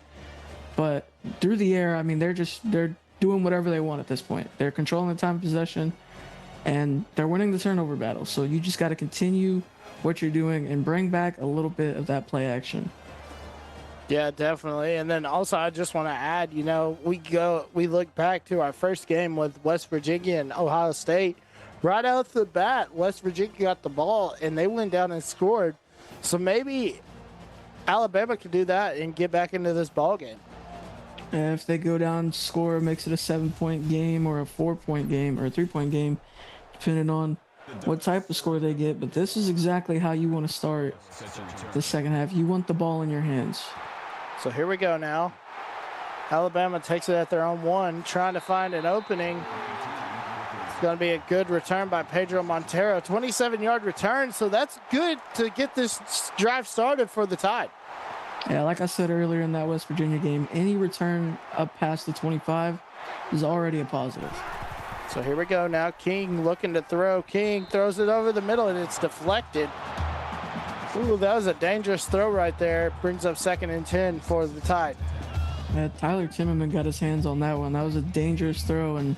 D: but through the air, I mean, they're doing whatever they want at this point. They're controlling the time of possession, and they're winning the turnover battle. So you just got to continue what you're doing and bring back a little bit of that play action.
C: Yeah, definitely. And then also, I just want to add, we look back to our first game with West Virginia and Ohio State. Right out the bat, West Virginia got the ball, and they went down and scored. So maybe Alabama can do that and get back into this ball game.
D: And if they go down, score, makes it a 7-point game or a 4-point game or a 3-point game, depending on what type of score they get. But this is exactly how you want to start the second half. You want the ball in your hands.
C: So here we go now. Alabama takes it at their own 1, trying to find an opening. It's going to be a good return by Pedro Montero. 27-yard return, so that's good to get this drive started for the Tide.
D: Yeah, like I said earlier in that West Virginia game, any return up past the 25 is already a positive.
C: So here we go now. King looking to throw. King throws it over the middle, and it's deflected. Ooh, that was a dangerous throw right there. Brings up 2nd and 10 for the Tide.
D: Yeah, Tyler Timmerman got his hands on that one. That was a dangerous throw, and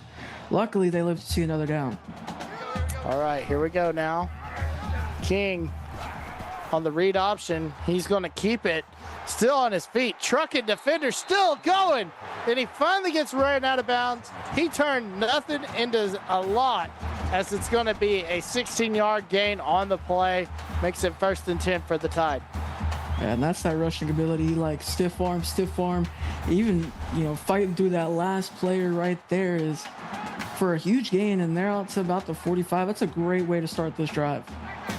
D: luckily they lived to see another down.
C: All right, here we go now. King on the read option. He's going to keep it. Still on his feet. Trucking defender still going. And he finally gets ran out of bounds. He turned nothing into a lot, as it's going to be a 16-yard gain on the play. Makes it 1st and 10 for the Tide.
D: Yeah, and that's that rushing ability. Like stiff arm. Even, fighting through that last player right there is for a huge gain, and they're out to about the 45. That's a great way to start this drive.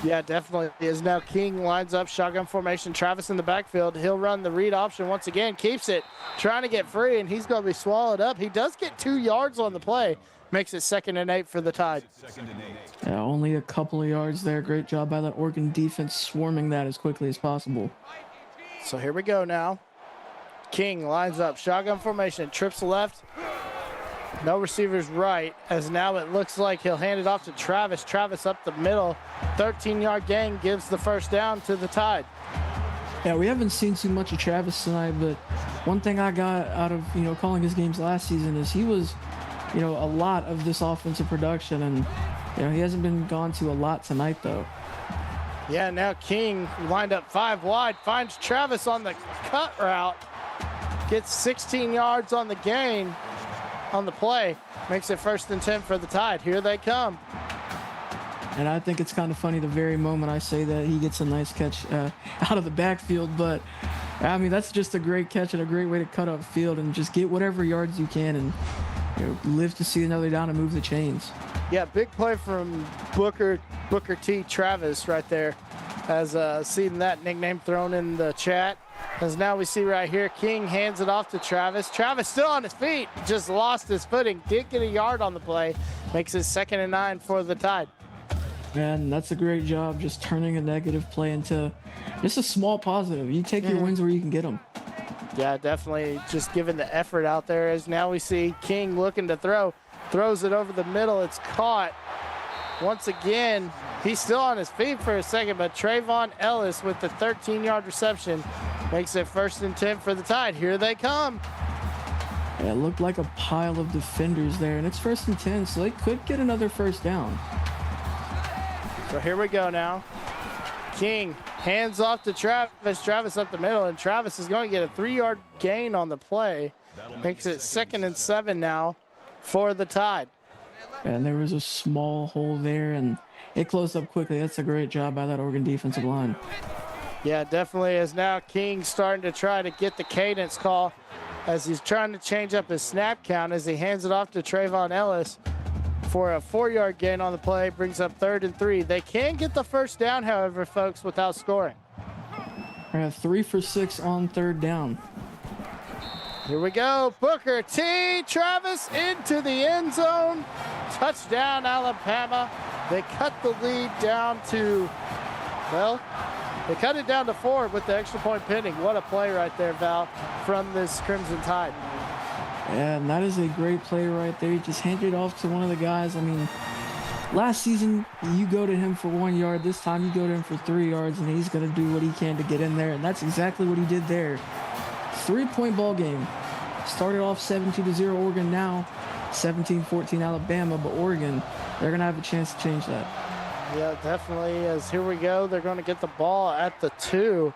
C: Yeah, definitely is. Now King lines up shotgun formation. Travis in the backfield. He'll run the read option once again. Keeps it. Trying to get free, and he's going to be swallowed up. He does get 2 yards on the play. Makes it 2nd and 8 for the Tide.
D: Yeah, only a couple of yards there. Great job by that Oregon defense swarming that as quickly as possible.
C: So here we go now. King lines up shotgun formation. Trips left. No receivers right, as now it looks like he'll hand it off to Travis. Travis up the middle. 13-yard gain gives the first down to the Tide.
D: Yeah, we haven't seen too much of Travis tonight, but one thing I got out of, calling his games last season is he was, a lot of this offensive production, and, he hasn't been gone to a lot tonight, though.
C: Yeah, now King lined up 5 wide, finds Travis on the cut route, gets 16 yards on the gain. On the play, makes it 1st and 10 for the Tide. Here they come.
D: And I think it's kind of funny the very moment I say that, he gets a nice catch out of the backfield. But, I mean, that's just a great catch and a great way to cut up field and just get whatever yards you can and live to see another down and move the chains.
C: Yeah, big play from Booker T. Travis right there. Has seen that nickname thrown in the chat. As now we see right here, King hands it off to Travis. Travis still on his feet, just lost his footing. Did get a yard on the play. Makes it 2nd and 9 for the Tide.
D: And that's a great job, just turning a negative play into just a small positive. You take your wins where you can get them.
C: Yeah, definitely just giving the effort out there. As now we see King looking to throw. Throws it over the middle. It's caught. Once again, he's still on his feet for a second, but Trayvon Ellis with the 13-yard reception makes it 1st and 10 for the Tide. Here they come.
D: Yeah, it looked like a pile of defenders there, and it's 1st and 10, so they could get another first down.
C: So here we go now. King hands off to Travis. Travis up the middle, and Travis is going to get a 3-yard gain on the play. Makes it 2nd and 7 now for the Tide.
D: And there was a small hole there, and it closed up quickly. That's a great job by that Oregon defensive line.
C: Yeah, definitely is. Now King starting to try to get the cadence call as he's trying to change up his snap count as he hands it off to Trayvon Ellis for a 4-yard gain on the play. Brings up 3rd and 3. They can get the first down, however, folks, without scoring.
D: 3 for 6 on 3rd down.
C: Here we go. Booker T. Travis into the end zone. Touchdown, Alabama. They cut the lead down to, well, they cut it down to 4 with the extra point pending. What a play right there, Val, from this Crimson Tide.
D: And that is a great play right there. You just hand it off to one of the guys. I mean, last season, you go to him for 1 yard. This time, you go to him for 3 yards, and he's going to do what he can to get in there. And that's exactly what he did there. 3-point ball game. Started off 17-0 Oregon, now 17-14 Alabama, but Oregon, they're going to have a chance to change that.
C: Yeah, definitely. As here we go, they're going to get the ball at the 2.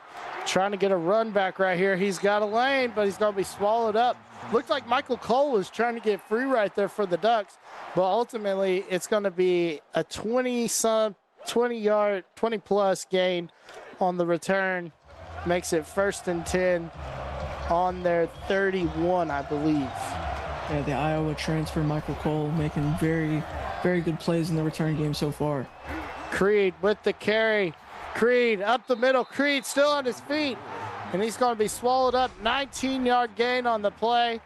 C: Trying to get a run back right here. He's got a lane, but he's going to be swallowed up. Looked like Michael Cole was trying to get free right there for the Ducks, but ultimately it's going to be a 20-plus gain on the return. Makes it 1st and 10 on their 31, I believe.
D: Yeah, the Iowa transfer, Michael Cole, making very, very good plays in the return game so far.
C: Creed with the carry. Creed up the middle. Creed still on his feet, and he's going to be swallowed up. 19-yard gain on the play.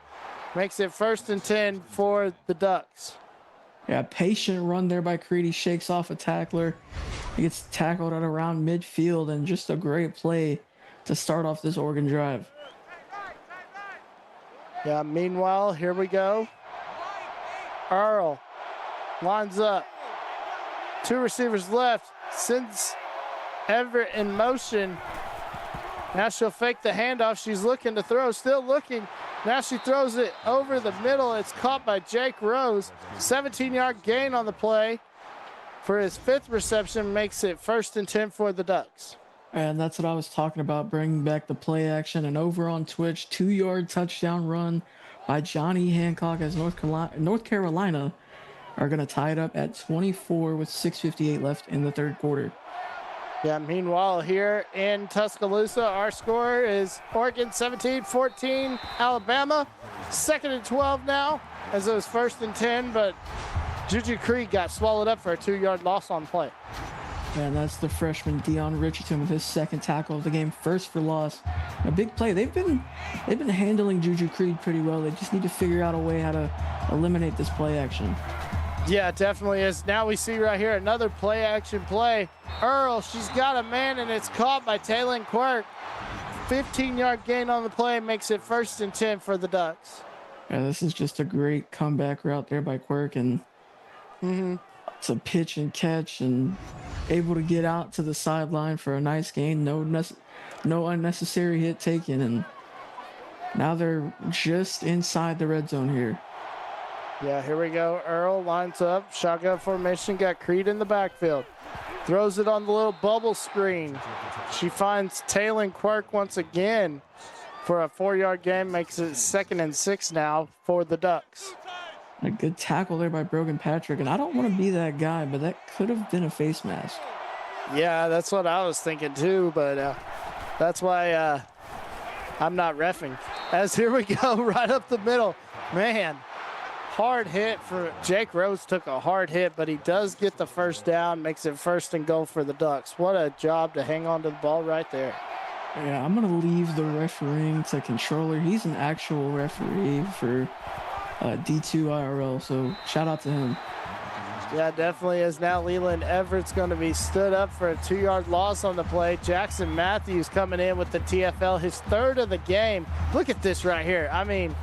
C: Makes it 1st and 10 for the Ducks.
D: Yeah, patient run there by Creed. He shakes off a tackler. He gets tackled at around midfield, and just a great play to start off this Oregon drive.
C: Yeah, meanwhile, here we go. Earl lines up. 2 receivers left. Sends Everett in motion. Now she'll fake the handoff. She's looking to throw. Still looking. Now she throws it over the middle. It's caught by Jake Rose. 17-yard gain on the play for his 5th reception. Makes it 1st and 10 for the Ducks.
D: And that's what I was talking about, bringing back the play action. And over on Twitch, 2-yard touchdown run by Johnny Hancock as North Carolina are going to tie it up at 24 with 6:58 left in the 3rd quarter.
C: Yeah, meanwhile, here in Tuscaloosa, our score is Oregon 17-14, Alabama. 2nd and 12 now, as it was 1st and 10, but Juju Creed got swallowed up for a 2-yard loss on play.
D: And that's the freshman Deion Richardson with his 2nd tackle of the game, 1st for loss. A big play. They've been handling Juju Creed pretty well. They just need to figure out a way how to eliminate this play action.
C: Yeah, it definitely is. Now we see right here another play action play. Earl, she's got a man, and it's caught by Taylon Quirk. 15-yard gain on the play makes it 1st and 10 for the Ducks.
D: Yeah, this is just a great comeback route there by Quirk, and it's a pitch and catch, and able to get out to the sideline for a nice gain. No unnecessary hit taken, and now they're just inside the red zone here.
C: Yeah, here we go. Earl lines up, shotgun formation, got Creed in the backfield. Throws it on the little bubble screen. She finds Taylon Quirk once again for a 4-yard gain, makes it 2nd and 6 now for the Ducks.
D: A good tackle there by Brogan Patrick. And I don't want to be that guy, but that could have been a face mask.
C: Yeah, that's what I was thinking too, but that's why I'm not reffing. As here we go, right up the middle. Man, hard hit for Jake Rose. Took a hard hit, but he does get the first down, makes it 1st and goal for the Ducks. What a job to hang on to the ball right there.
D: Yeah, I'm going to leave the refereeing to controller. He's an actual referee for D2 IRL, so shout out to him.
C: Yeah, definitely is. Now Leland Everett's going to be stood up for a 2-yard loss on the play. Jackson Matthews coming in with the TFL, his 3rd of the game. Look at this right here. I mean,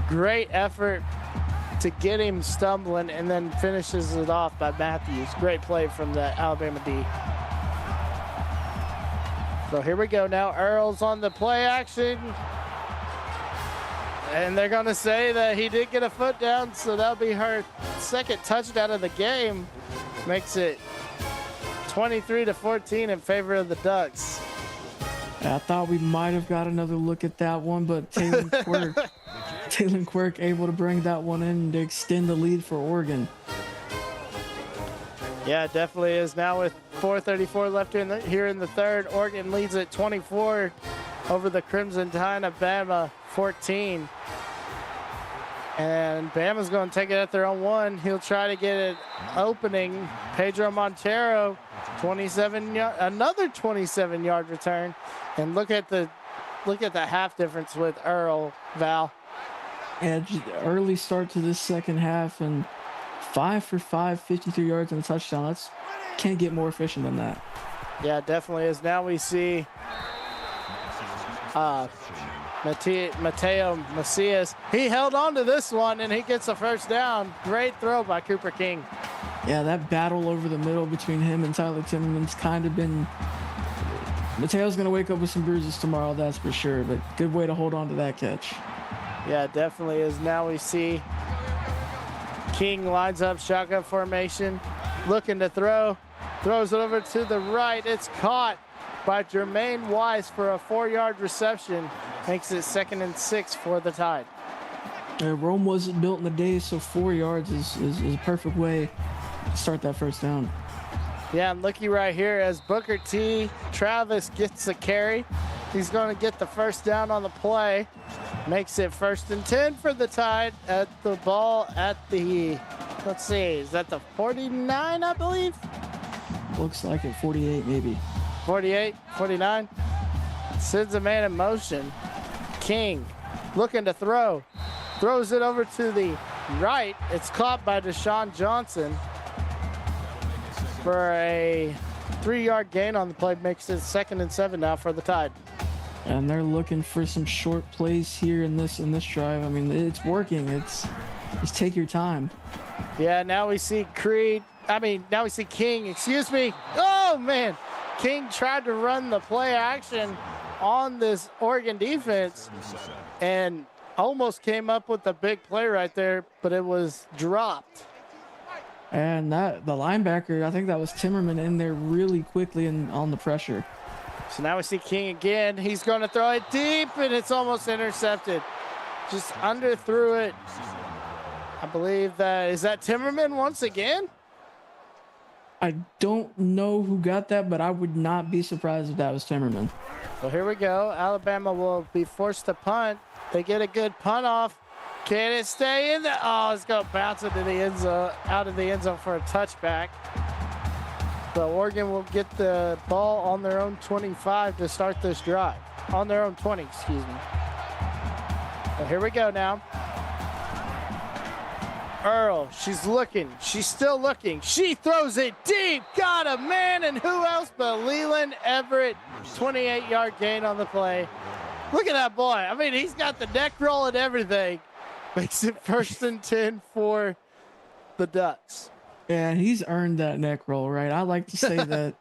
C: great effort to get him stumbling, and then finishes it off by Matthews. Great play from the Alabama D. So here we go now. Earl's on the play action. And they're going to say that he did get a foot down, so that'll be her 2nd touchdown of the game. Makes it 23-14 in favor of the Ducks.
D: I thought we might have got another look at that one, but Taylor Quirk able to bring that one in to extend the lead for Oregon.
C: Yeah, it definitely is. Now with 4:34 left here in the 3rd, Oregon leads at 24 over the Crimson Tide of Bama, 14. And Bama's going to take it at their own 1. He'll try to get it opening. Pedro Montero, another 27-yard return. And look at the half difference with Earl, Val.
D: And early start to this second half, and 5 for 5, 53 yards and a touchdown. That's can't get more efficient than that.
C: Yeah, it definitely is. Now we see Mateo Macias. He held on to this one, and he gets a 1st down. Great throw by Cooper King.
D: Yeah, that battle over the middle between him and Tyler Timmerman's kind of been... Mateo's going to wake up with some bruises tomorrow, that's for sure, but good way to hold on to that catch.
C: Yeah, it definitely is. Now we see King lines up shotgun formation, looking to throw. Throws it over to the right. It's caught by Jermaine Weiss for a 4-yard reception. Makes it 2nd and 6 for the Tide.
D: Rome wasn't built in a day, so 4 yards is a perfect way to start that 1st down.
C: Yeah, and looky right here as Booker T. Travis gets a carry. He's going to get the 1st down on the play. Makes it 1st and 10 for the Tide at the ball at the, let's see, is that the 49, I believe?
D: Looks like it, 48 maybe.
C: 48, 49. Sends a man in motion. King looking to throw. Throws it over to the right. It's caught by Deshaun Johnson for a 3-yard gain on the play. Makes it 2nd and 7 now for the Tide.
D: And they're looking for some short plays here in this drive. I mean, it's working. It's just take your time.
C: Yeah, now we see now we see King, excuse me. Oh, man. King tried to run the play action on this Oregon defense and almost came up with a big play right there, but it was dropped.
D: And the linebacker, I think that was Timmerman in there really quickly and on the pressure.
C: So now we see King again. He's going to throw it deep, and it's almost intercepted. Just underthrew it. I believe is that Timmerman once again?
D: I don't know who got that, but I would not be surprised if that was Timmerman.
C: So here we go. Alabama will be forced to punt. They get a good punt off. Can it stay in there? Oh, it's going to bounce into the end zone, out of the end zone for a touchback. But Oregon will get the ball on their own 25 to start this drive. On their own 20, excuse me. So here we go now. Earl, she's looking. She's still looking. She throws it deep. Got a man, and who else but Leland Everett. 28-yard gain on the play. Look at that boy. I mean, he's got the neck roll and everything. Makes it 1st and 10 for the Ducks.
D: Yeah, he's earned that neck roll, right? I like to say that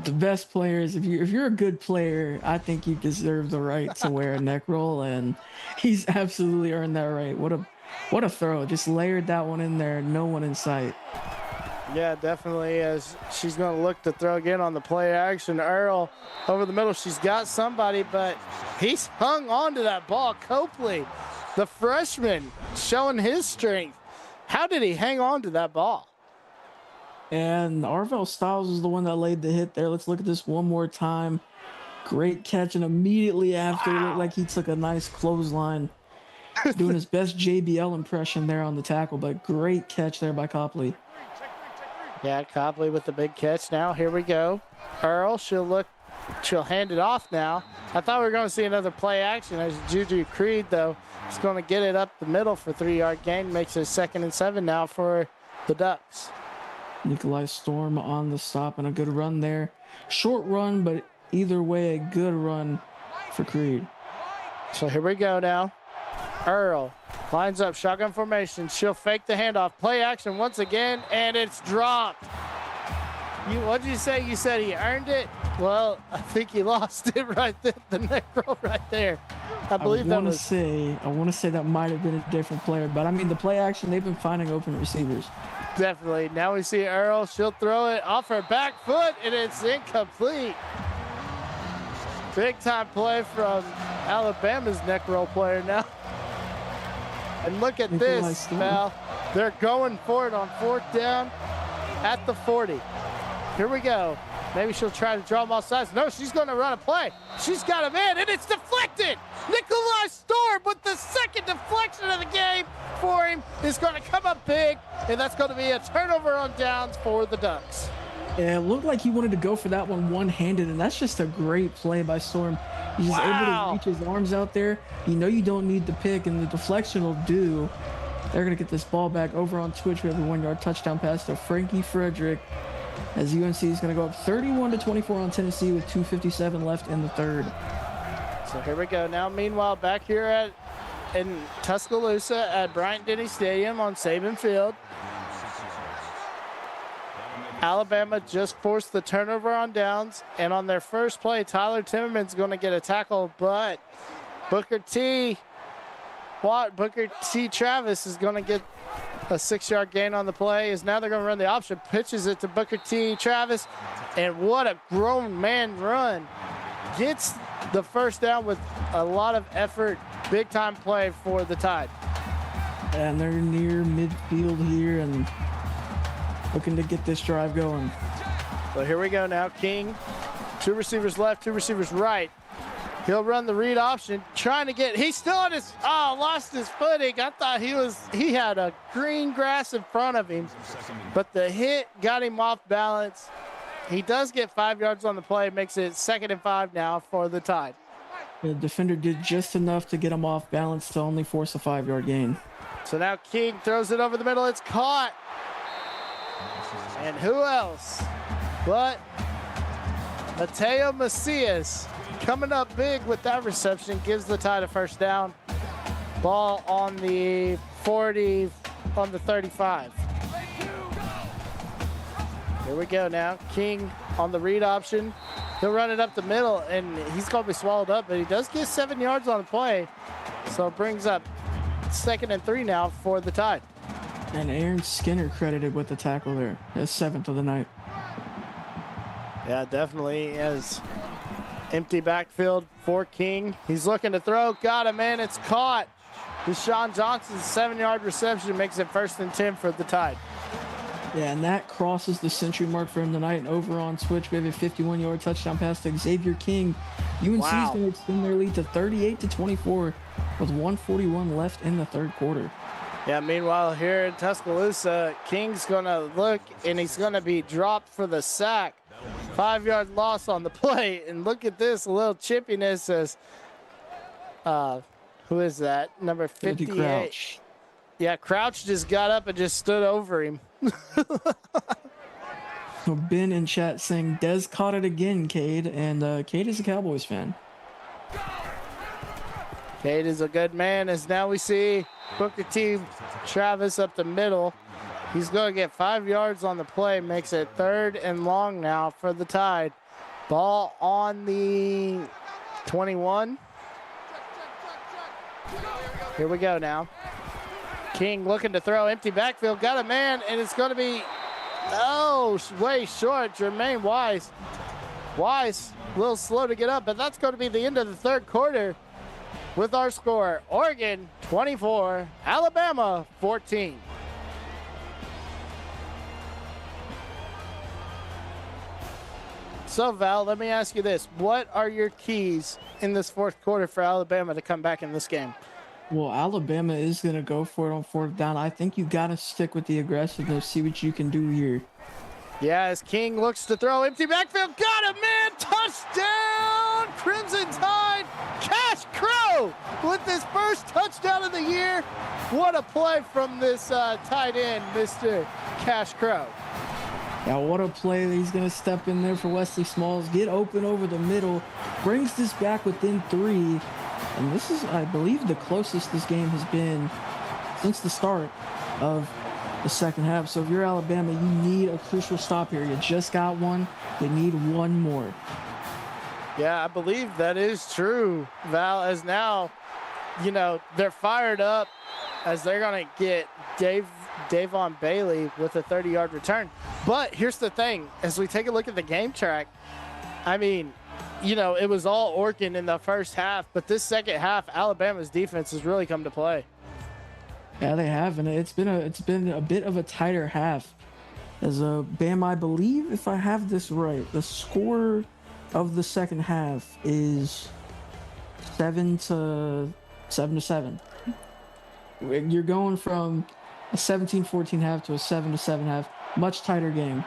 D: the best players, if you're a good player, I think you deserve the right to wear a neck roll, and he's absolutely earned that right. What a throw. Just layered that one in there, no one in sight.
C: Yeah, definitely is. She's going to look to throw again on the play action. Earl over the middle. She's got somebody, but he's hung on to that ball. Copley, the freshman, showing his strength. How did he hang on to that ball?
D: And Arvell Styles is the one that laid the hit there. Let's look at this one more time. Great catch, and immediately after, it looked like he took a nice clothesline. Doing his best JBL impression there on the tackle, but great catch there by Copley.
C: Yeah, Copley with the big catch. Now, here we go. Earl, she'll hand it off now. I thought we were going to see another play action as Juju Creed, though, is going to get it up the middle for 3-yard gain. Makes it 2nd and 7 now for the Ducks.
D: Nikolai Storm on the stop and a good run there. Short run, but either way, a good run for Creed.
C: So here we go now. Earl lines up, shotgun formation. She'll fake the handoff. Play action once again, and it's dropped. What did you say? You said he earned it? Well, I think he lost it right there, the neck roll right there. I believe that was...
D: I want to say that might have been a different player, but I mean, the play action, they've been finding open receivers.
C: Definitely. Now we see Earl. She'll throw it off her back foot, and it's incomplete. Big time play from Alabama's neck roll player now. And look at this, Val. They're going for it on 4th down at the 40. Here we go. Maybe she'll try to draw him off sides. No, she's going to run a play. She's got him in, and it's deflected. Nikolai Storm with the 2nd deflection of the game for him is going to come up big, and that's going to be a turnover on downs for the Ducks.
D: Yeah, it looked like he wanted to go for that one one-handed, and that's just a great play by Storm. He's just able to reach his arms out there. You know you don't need the pick, and the deflection will do. They're going to get this ball back over on Twitch. We have a 1-yard touchdown pass to Frankie Frederick, as UNC is going to go up 31-24 on Tennessee with 2:57 left in the 3rd.
C: So here we go now. Meanwhile, back here in Tuscaloosa at Bryant-Denny Stadium on Saban Field. Alabama just forced the turnover on downs, and on their first play, Tyler Timmerman's going to get a tackle, but Booker T. Travis is going to get a 6-yard gain on the play. Is now they're going to run the option, pitches it to Booker T. Travis, and what a grown man run. Gets the first down with a lot of effort. Big time play for the Tide.
D: And they're near midfield here and looking to get this drive going.
C: So here we go now. King, 2 receivers left, 2 receivers right. He'll run the read option, trying to get, he's still on his, lost his footing. I thought he had a green grass in front of him, but the hit got him off balance. He does get 5 yards on the play, makes it 2nd and 5 now for the Tide.
D: The defender did just enough to get him off balance to only force a 5-yard gain.
C: So now King throws it over the middle, it's caught. And who else but Mateo Macias coming up big with that reception, gives the Tide a first down. Ball on the 40, on the 35. Here we go now. King on the read option. He'll run it up the middle, and he's going to be swallowed up, but he does get 7 yards on the play. So it brings up 2nd and 3 now for the Tide.
D: And Aaron Skinner credited with the tackle there. His 7th of the night.
C: Yeah, definitely. As empty backfield for King. He's looking to throw. Got him in. It's caught. Deshaun Johnson's 7-yard reception makes it 1st and 10 for the Tide.
D: Yeah, and that crosses the century mark for him tonight. And over on Twitch, we have a 51-yard touchdown pass to Xavier King. UNC is going to extend their lead to 38-24 with 1:41 left in the 3rd quarter.
C: Yeah, meanwhile, here in Tuscaloosa, King's going to look, and he's going to be dropped for the sack. 5-yard loss on the play. And look at this, a little chippiness as, who is that? Number 58.
D: Crouch.
C: Yeah, Crouch just got up and just stood over him.
D: So Ben in chat saying, Dez caught it again, Cade. And Cade is a Cowboys fan.
C: Cade is a good man, as now we see Booker T. Travis up the middle. He's going to get 5 yards on the play, makes it 3rd and long now for the Tide. Ball on the 21. Here we go now. King looking to throw, empty backfield, got a man, and it's going to be, way short. Jermaine Wise. Wise, a little slow to get up, but that's going to be the end of the 3rd quarter with our score, Oregon 24, Alabama 14. So, Val, let me ask you this. What are your keys in this fourth quarter for Alabama to come back in this game?
D: Well, Alabama is going to go for it on fourth down. I think you got to stick with the aggressiveness, see what you can do here.
C: Yeah, as King looks to throw, empty backfield, got him, man! Touchdown! Crimson Tide! Cash Crow with his first touchdown of the year. What a play from this tight end, Mr. Cash Crow.
D: Now, what a play. He's going to step in there for Wesley Smalls, get open over the middle, brings this back within 3. And this is, I believe, the closest this game has been since the start of the second half. So if you're Alabama, you need a crucial stop here. You just got one. You need one more.
C: Yeah, I believe that is true, Val, as now, you know, they're fired up as they're going to get Davon Bailey with a 30-yard return. But here's the thing. As we take a look at the game track, I mean, you know, it was all Orkin in the first half, but this second half, Alabama's defense has really come to play.
D: Yeah, they have, and it's been a bit of a tighter half. As Bam, I believe, if I have this right, the score of the second half is 7-7. You're going from a 17-14 half to a 7-7 half. Much tighter game.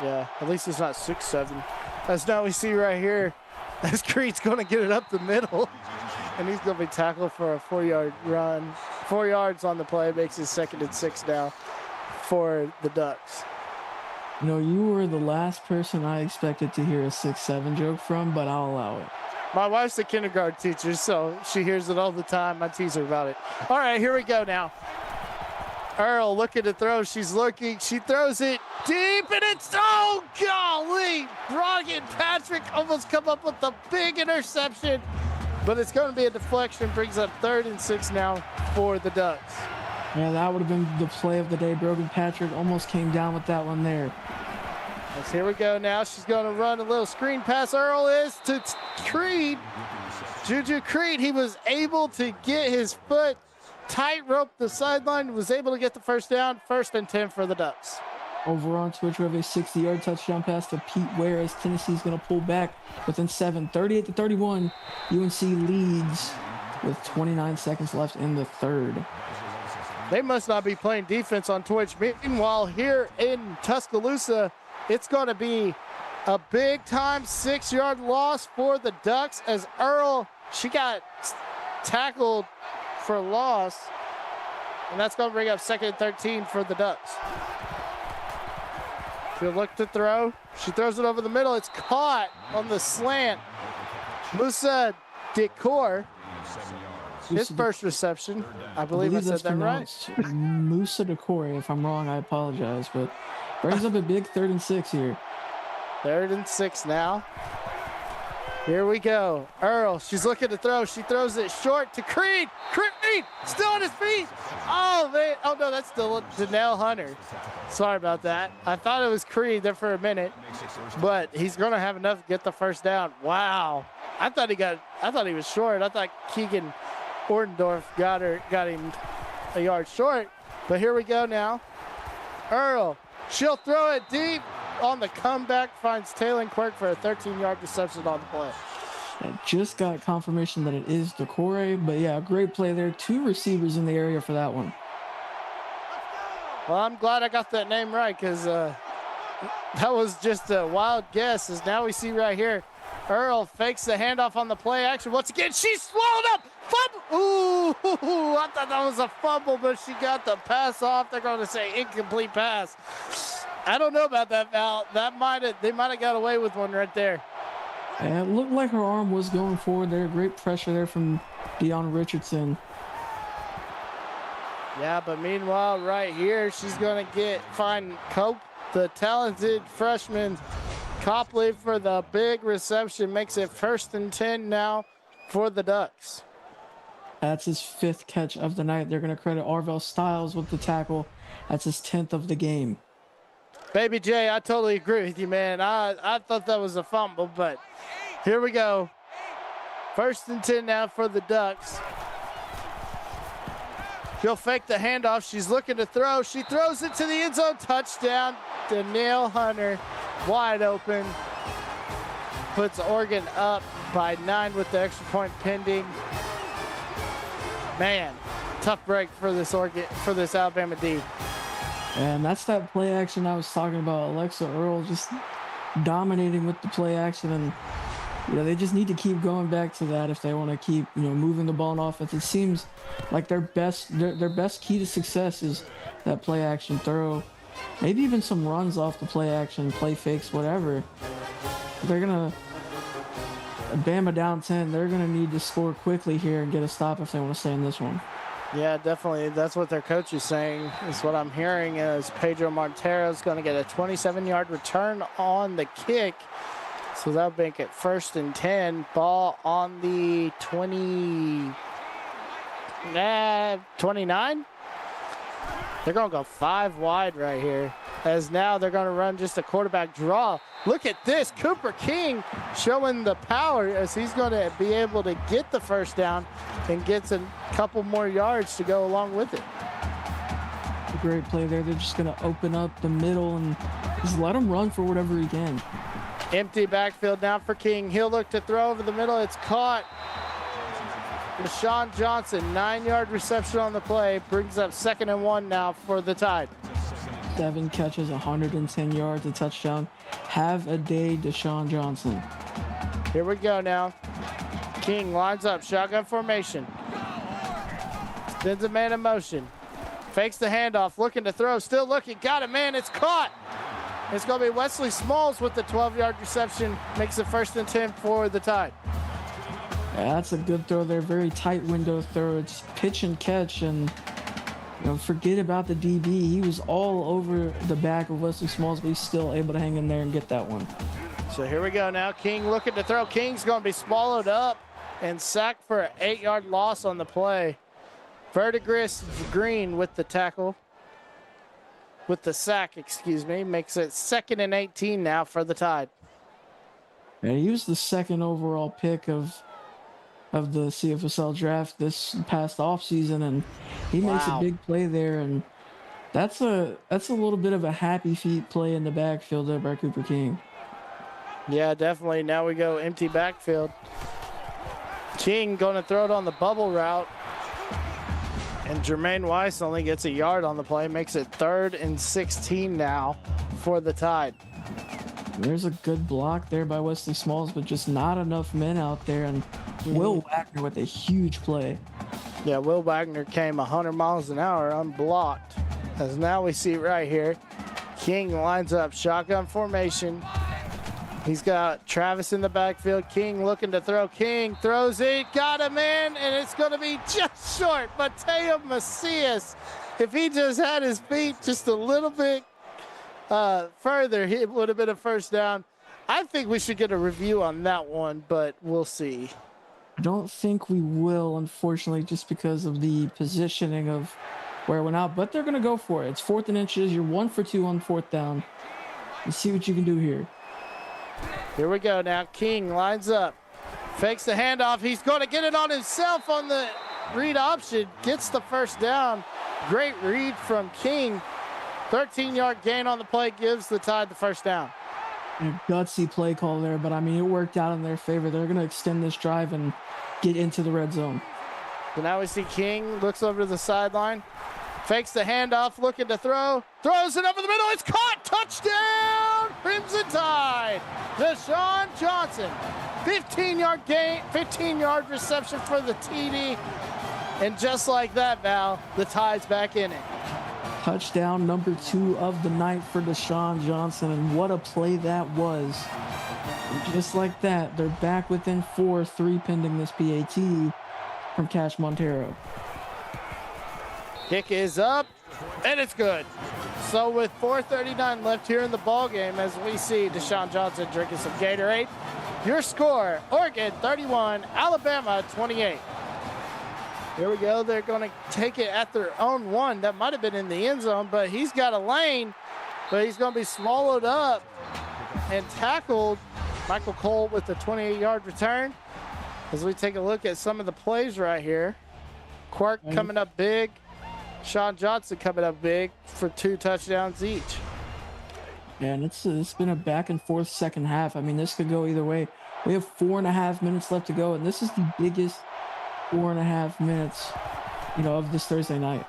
C: Yeah, at least it's not 6-7. As now we see right here, as Creed's going to get it up the middle, and he's going to be tackled for a 4-yard run. 4 yards on the play, makes it 2nd and 6 now for the Ducks.
D: You know, you were the last person I expected to hear a 6-7 joke from, but I'll allow it.
C: My wife's a kindergarten teacher, so she hears it all the time. I tease her about it. All right, here we go now. Earl looking to throw. She's looking. She throws it deep, and it's, oh, golly. Brogan Patrick almost come up with the big interception, but it's going to be a deflection. Brings up 3rd and 6 now for the Ducks.
D: Yeah, that would have been the play of the day. Brogan Patrick almost came down with that one there.
C: As here we go now. She's going to run a little screen pass. Earl is to Creed. Juju Creed, he was able to get his foot tightrope the sideline, was able to get the first down. 1st and 10 for the Ducks.
D: Over on Twitch, we have a 60-yard touchdown pass to Pete Ware as Tennessee's going to pull back within 7. 38-31. UNC leads with 29 seconds left in the 3rd.
C: They must not be playing defense on Twitch. Meanwhile, here in Tuscaloosa, it's going to be a big-time 6-yard loss for the Ducks as Earl, she got tackled for loss, and that's going to bring up 2nd and 13 for the Ducks. She'll look to throw. She throws it over the middle. It's caught on the slant. Musa Decor, his first reception. I believe I said that right.
D: Musa Decor. If I'm wrong, I apologize, but brings up a big 3rd and 6 here.
C: 3rd and 6 now. Here we go. Earl, she's looking to throw. She throws it short to Creed. Creed, still on his feet. Oh, man. Oh, no, that's still Danelle Hunter. Sorry about that. I thought it was Creed there for a minute, but he's going to have enough to get the first down. Wow. I thought he was short. I thought Keegan Ordendorf got him a yard short, but here we go now. Earl, she'll throw it deep. On the comeback, finds Taylor Quirk for a 13-yard reception on the play.
D: I just got confirmation that it is Decore, but yeah, great play there. 2 receivers in the area for that one.
C: Well, I'm glad I got that name right because that was just a wild guess. As now we see right here, Earl fakes the handoff on the play action. Once again, she's swallowed up. Fumble. Ooh, I thought that was a fumble, but she got the pass off. They're going to say incomplete pass. I don't know about that, Val. They might have got away with one right there.
D: Yeah, it looked like her arm was going forward there. Great pressure there from Deon Richardson.
C: Yeah, but meanwhile, right here, she's going to find Cope, the talented freshman, Copley for the big reception. Makes it 1st and 10 now for the Ducks.
D: That's his 5th catch of the night. They're going to credit Arvell Styles with the tackle. That's his 10th of the game.
C: Baby J, I totally agree with you, man. I thought that was a fumble, but here we go. 1st and 10 now for the Ducks. She'll fake the handoff. She's looking to throw. She throws it to the end zone. Touchdown. Danelle Hunter wide open. puts Oregon up by 9 with the extra point pending. Man, tough break for this Alabama D.
D: And that's that play action I was talking about. Alexa Earl just dominating with the play action, and they just need to keep going back to that if they want to keep moving the ball in offense. It seems like their best key to success is that play action throw, maybe even some runs off the play action, play fakes, whatever. They're gonna Bama down 10. They're gonna need to score quickly here and get a stop if they want to stay in this one.
C: Yeah, definitely. That's what their coach is saying, is what I'm hearing, is Pedro Montero is going to get a 27-yard return on the kick. So that'll make it 1st and 10. Ball on the 29? They're going to go 5 wide right here, as now they're going to run just a quarterback draw. Look at this. Cooper King showing the power, as he's going to be able to get the first down and gets a couple more yards to go along with it.
D: A great play there. They're just going to open up the middle and just let him run for whatever he can.
C: Empty backfield now for King. He'll look to throw over the middle. It's caught. Deshaun Johnson, 9-yard reception on the play, brings up 2nd and 1 now for the Tide.
D: 7 catches, 110 yards, a touchdown. Have a day, Deshaun Johnson.
C: Here we go now. King lines up, shotgun formation. Spins a man in motion. Fakes the handoff, looking to throw, still looking, got it, man, it's caught. It's going to be Wesley Smalls with the 12-yard reception, makes it 1st and 10 for the Tide.
D: Yeah, that's a good throw there, very tight window throw. It's pitch and catch, and forget about the DB. He was all over the back of Wesley Smalls, but he's still able to hang in there and get that one.
C: So here we go now. King looking to throw. King's going to be swallowed up and sacked for an 8-yard loss on the play. Verdigris Green with the tackle. With the sack, excuse me. Makes it 2nd and 18 now for the Tide.
D: And he was the 2nd overall pick of the CFSL draft this past offseason, and he makes a big play there, and that's a little bit of a happy feet play in the backfield there by Cooper King.
C: Yeah, definitely. Now we go empty backfield. King going to throw it on the bubble route, and Jermaine Weiss only gets a yard on the play, makes it 3rd and 16 now for the Tide.
D: There's a good block there by Wesley Smalls, but just not enough men out there, and Will Wagner with a huge play.
C: Yeah, Will Wagner came 100 miles an hour unblocked. As now we see right here, King lines up shotgun formation. He's got Travis in the backfield. King looking to throw. King throws it, got him in, and it's going to be just short. Mateo Macias, if he just had his feet just a little bit further, it would have been a 1st down. I think we should get a review on that one, but we'll see.
D: I don't think we will, unfortunately, just because of the positioning of where it went out, but they're going to go for it. It's 4th and inches. You're 1 for 2 on 4th down. Let's see what you can do here.
C: Here we go now. King lines up, fakes the handoff. He's going to get it on himself on the read option, gets the 1st down. Great read from King. 13-yard gain on the play gives the Tide the 1st down.
D: A gutsy play call there, but I mean, it worked out in their favor. They're going to extend this drive and get into the red zone.
C: So now we see King looks over to the sideline, fakes the handoff, looking to throw, throws it over the middle. It's caught. Touchdown, Crimson Tide. Deshaun Johnson, 15-yard gain, 15-yard reception for the TD. And just like that, Val, the Tide's back in it.
D: Touchdown number 2 of the night for Deshaun Johnson, and what a play that was. And just like that, they're back within 4, 3 pending this PAT from Cash Montero.
C: Kick is up, and it's good. So with 4:39 left here in the ball game, as we see Deshaun Johnson drinking some Gatorade, your score, Oregon 31, Alabama 28. Here we go. They're going to take it at their own 1. That might have been in the end zone, but he's got a lane, but he's going to be swallowed up and tackled. Michael Cole with the 28-yard return. As we take a look at some of the plays right here. Quirk coming up big. Sean Johnson coming up big for 2 touchdowns each.
D: Yeah, and it's been a back and forth second half. I mean, this could go either way. We have 4.5 minutes left to go, and this is the biggest 4.5 minutes, of this Thursday night.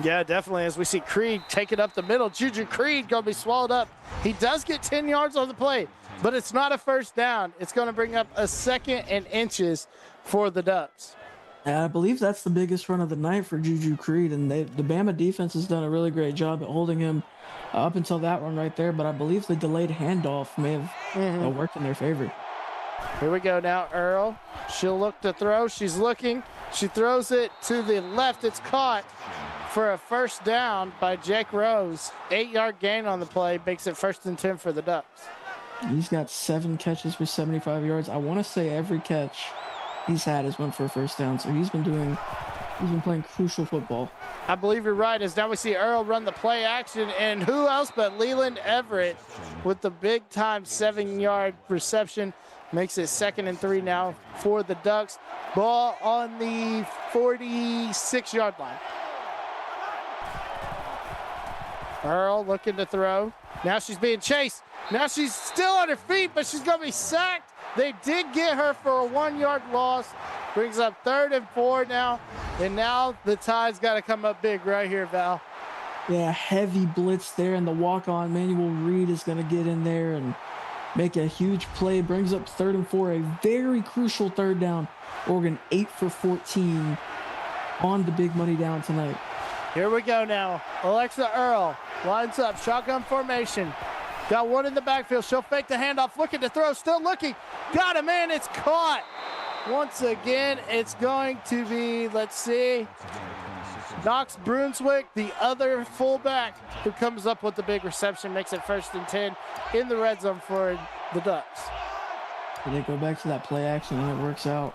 C: Yeah, definitely. As we see Creed take it up the middle, Juju Creed going to be swallowed up. He does get 10 yards on the play, but it's not a first down. It's going to bring up a 2nd and inches for the Ducks.
D: And I believe that's the biggest run of the night for Juju Creed, and the Bama defense has done a really great job at holding him up until that one right there, but I believe the delayed handoff may have worked in their favor.
C: Here we go now, Earl. She'll look to throw. She's looking. She throws it to the left. It's caught for a first down by Jake Rose. 8-yard gain on the play makes it 1st and 10 for the Ducks.
D: He's got 7 catches for 75 yards. I want to say every catch he's had has went for a first down, so he's been playing crucial football.
C: I believe you're right, as now we see Earl run the play action, and who else but Leland Everett with the big-time 7-yard reception. Makes it 2nd and 3 now for the Ducks. Ball on the 46-yard line. Earl looking to throw. Now she's being chased. Now she's still on her feet, but she's going to be sacked. They did get her for a 1-yard loss. Brings up 3rd and 4 now. And now the Tide's got to come up big right here, Val.
D: Yeah, heavy blitz there, and the walk-on Manuel Reed is going to get in there and make a huge play. Brings up 3rd and 4, a very crucial 3rd down. Oregon 8 for 14 on the big money down tonight.
C: Here we go now. Alexa Earl lines up, shotgun formation. Got one in the backfield. She'll fake the handoff, looking to throw, still looking. Got him in, it's caught. Once again, it's going to be, let's see, Knox Brunswick, the other fullback, who comes up with the big reception, makes it 1st and 10 in the red zone for the Ducks.
D: They go back to that play action, and it works out.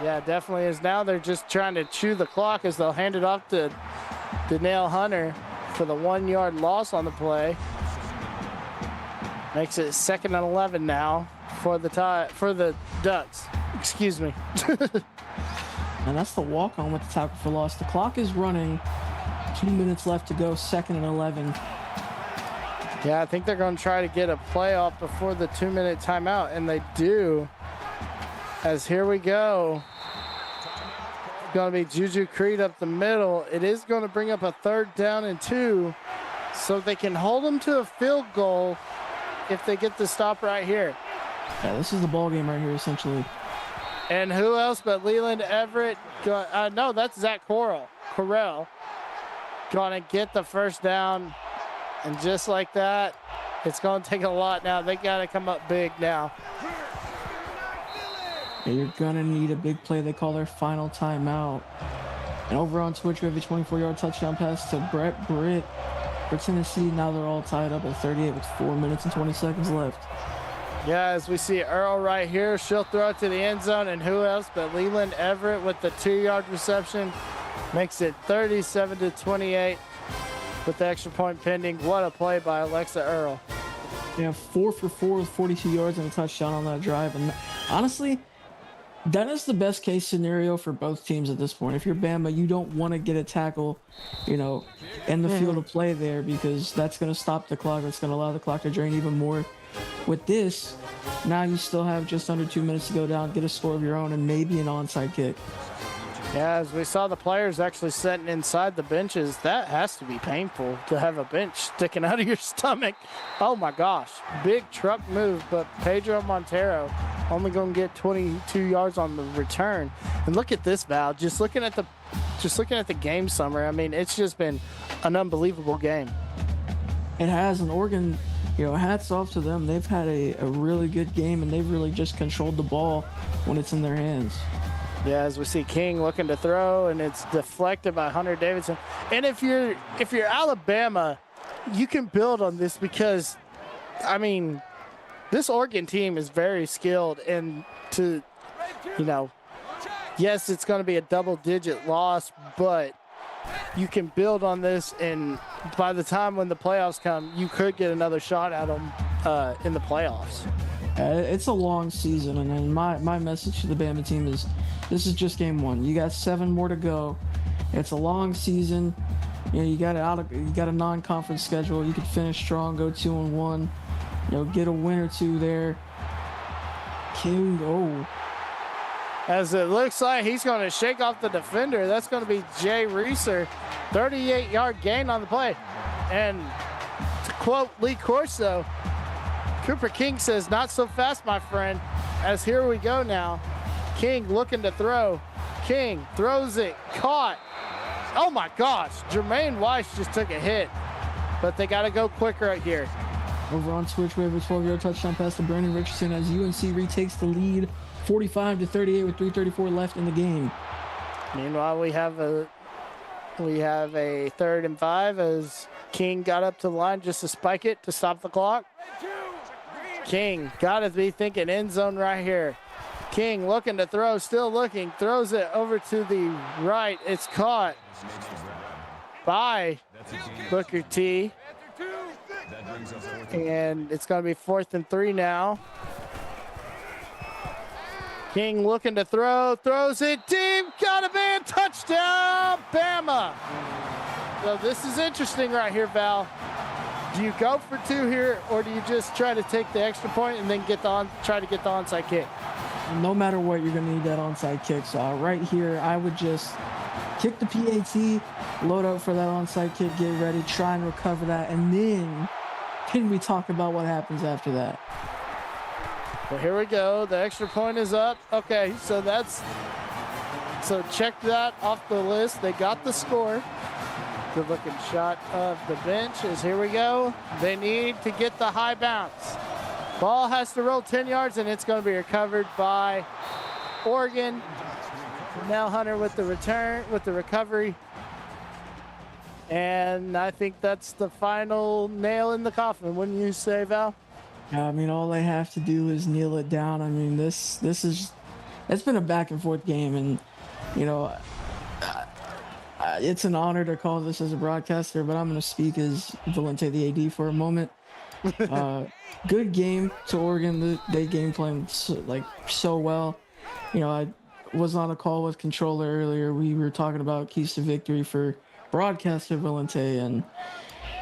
C: Yeah, definitely is. Now they're just trying to chew the clock as they'll hand it off to Danielle Hunter for the 1-yard loss on the play. Makes it 2nd and 11 now for the Ducks. Excuse me.
D: And that's the walk-on with the tackle for loss. The clock is running. 2 minutes left to go, 2nd and 11.
C: Yeah, I think they're going to try to get a play off before the 2-minute timeout, and they do. As here we go. It's going to be Juju Creed up the middle. It is going to bring up a 3rd down and 2, so they can hold them to a field goal if they get the stop right here.
D: Yeah, this is the ball game right here, essentially.
C: And who else but Leland Everett? No, that's Zach Correll. Going to get the 1st down. And just like that, it's going to take a lot now. They got to come up big now.
D: Yeah, you're going to need a big play. They call their final timeout. And over on Twitch, we have a 24-yard touchdown pass to Brett Britt for Tennessee. Now they're all tied up at 38 with 4 minutes and 20 seconds left.
C: Yeah, as we see Earl right here, she'll throw it to the end zone, and who else but Leland Everett with the 2-yard reception. Makes it 37-28 with the extra point pending. What a play by Alexa Earl.
D: Yeah, 4 for 4 with 42 yards and a touchdown on that drive. And honestly, that is the best case scenario for both teams at this point. If you're Bama, you don't want to get a tackle, in the field of play there, because that's going to stop the clock. It's going to allow the clock to drain even more. With this, now you still have just under 2 minutes to go down, get a score of your own, and maybe an onside kick.
C: Yeah, as we saw the players actually sitting inside the benches, that has to be painful to have a bench sticking out of your stomach. Oh my gosh, big truck move, but Pedro Montero only going to get 22 yards on the return. And look at this, Val, just looking at the game summary, I mean, it's just been an unbelievable game.
D: It has, and Oregon, hats off to them. They've had a really good game, and they've really just controlled the ball when it's in their hands.
C: Yeah, as we see King looking to throw, and it's deflected by Hunter Davidson. And if you're Alabama, you can build on this because, I mean, this Oregon team is very skilled, and yes, it's going to be a double-digit loss, but you can build on this, and by the time when the playoffs come, you could get another shot at them in the playoffs.
D: It's a long season, and then my message to the Bama team is this is just game 1. You got 7 more to go. It's a long season. You got a non-conference schedule. You could finish strong, go 2-1. Get a win or two there. King, oh.
C: As it looks like he's going to shake off the defender. That's going to be Jay Reeser. 38-yard gain on the play. And to quote Lee Corso, Cooper King says, "Not so fast, my friend." As here we go now. King looking to throw. King throws it, caught. Oh my gosh, Jermaine Weiss just took a hit. But they got to go quicker right here.
D: Over on Twitch, we have a 12-yard touchdown pass to Brandon Richardson as UNC retakes the lead 45-38 with 3:34 left in the game.
C: Meanwhile, we have a 3rd and 5 as King got up to the line just to spike it to stop the clock. King got to be thinking end zone right here. King looking to throw, still looking, throws it over to the right. It's caught by Booker T. And it's going to be 4th and 3 now. King looking to throw, throws it deep, got a man, touchdown, Bama. So this is interesting right here, Val. Do you go for 2 here, or do you just try to take the extra point and then try to get the onside kick?
D: No matter what, you're going to need that onside kick. So right here, I would just kick the PAT, load up for that onside kick, get ready, try and recover that, and then can we talk about what happens after that?
C: Well, here we go. The extra point is up. Okay, so check that off the list. They got the score. Good looking shot of the bench is here we go. They need to get the high bounce. Ball has to roll 10 yards and it's going to be recovered by Oregon. Now Hunter with the recovery. And I think that's the final nail in the coffin, wouldn't you say, Val?
D: I mean, all they have to do is kneel it down. I mean, it's been a back and forth game, and you know, it's an honor to call this as a broadcaster, but I'm going to speak as Valente the AD for a moment. Good game to Oregon. They game planned so well. You know, I was on a call with Controller earlier. We were talking about keys to victory for broadcaster Valente, and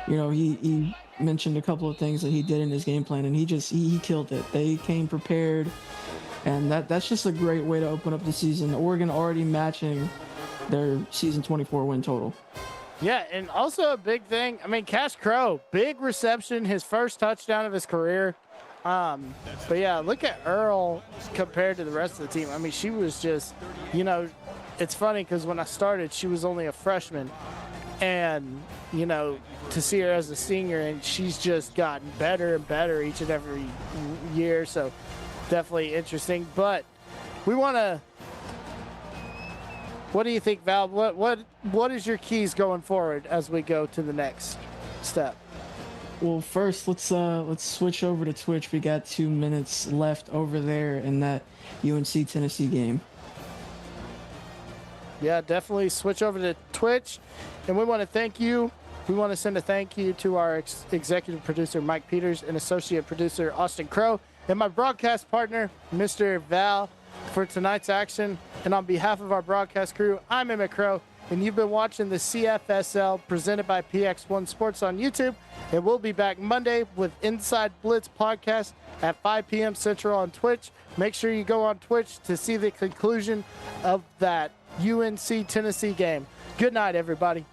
D: you know, he mentioned a couple of things that he did in his game plan, and he killed it. They came prepared, and that's just a great way to open up the season. Oregon already matching their season 24 win total.
C: Yeah, and also a big thing, I mean, Cash Crow, big reception, his first touchdown of his career. But yeah, look at Earl compared to the rest of the team. I mean, she was just, you know, it's funny because when I started, she was only a freshman. And, you know, to see her as a senior, and she's just gotten better and better each and every year. So definitely interesting. But we want to, what do you think, Val? What is your keys going forward as we go to the next step?
D: Well, first, let's switch over to Twitch. We got 2 minutes left over there in that UNC Tennessee game.
C: Yeah, definitely switch over to Twitch. And we want to thank you. We want to send a thank you to our executive producer, Mike Peters, and associate producer, Austin Crow, and my broadcast partner, Mr. Val, for tonight's action. And on behalf of our broadcast crew, I'm Emmett Crow, and you've been watching the CFSL presented by PX1 Sports on YouTube. And we'll be back Monday with Inside Blitz podcast at 5 p.m. Central on Twitch. Make sure you go on Twitch to see the conclusion of that UNC Tennessee game. Good night, everybody.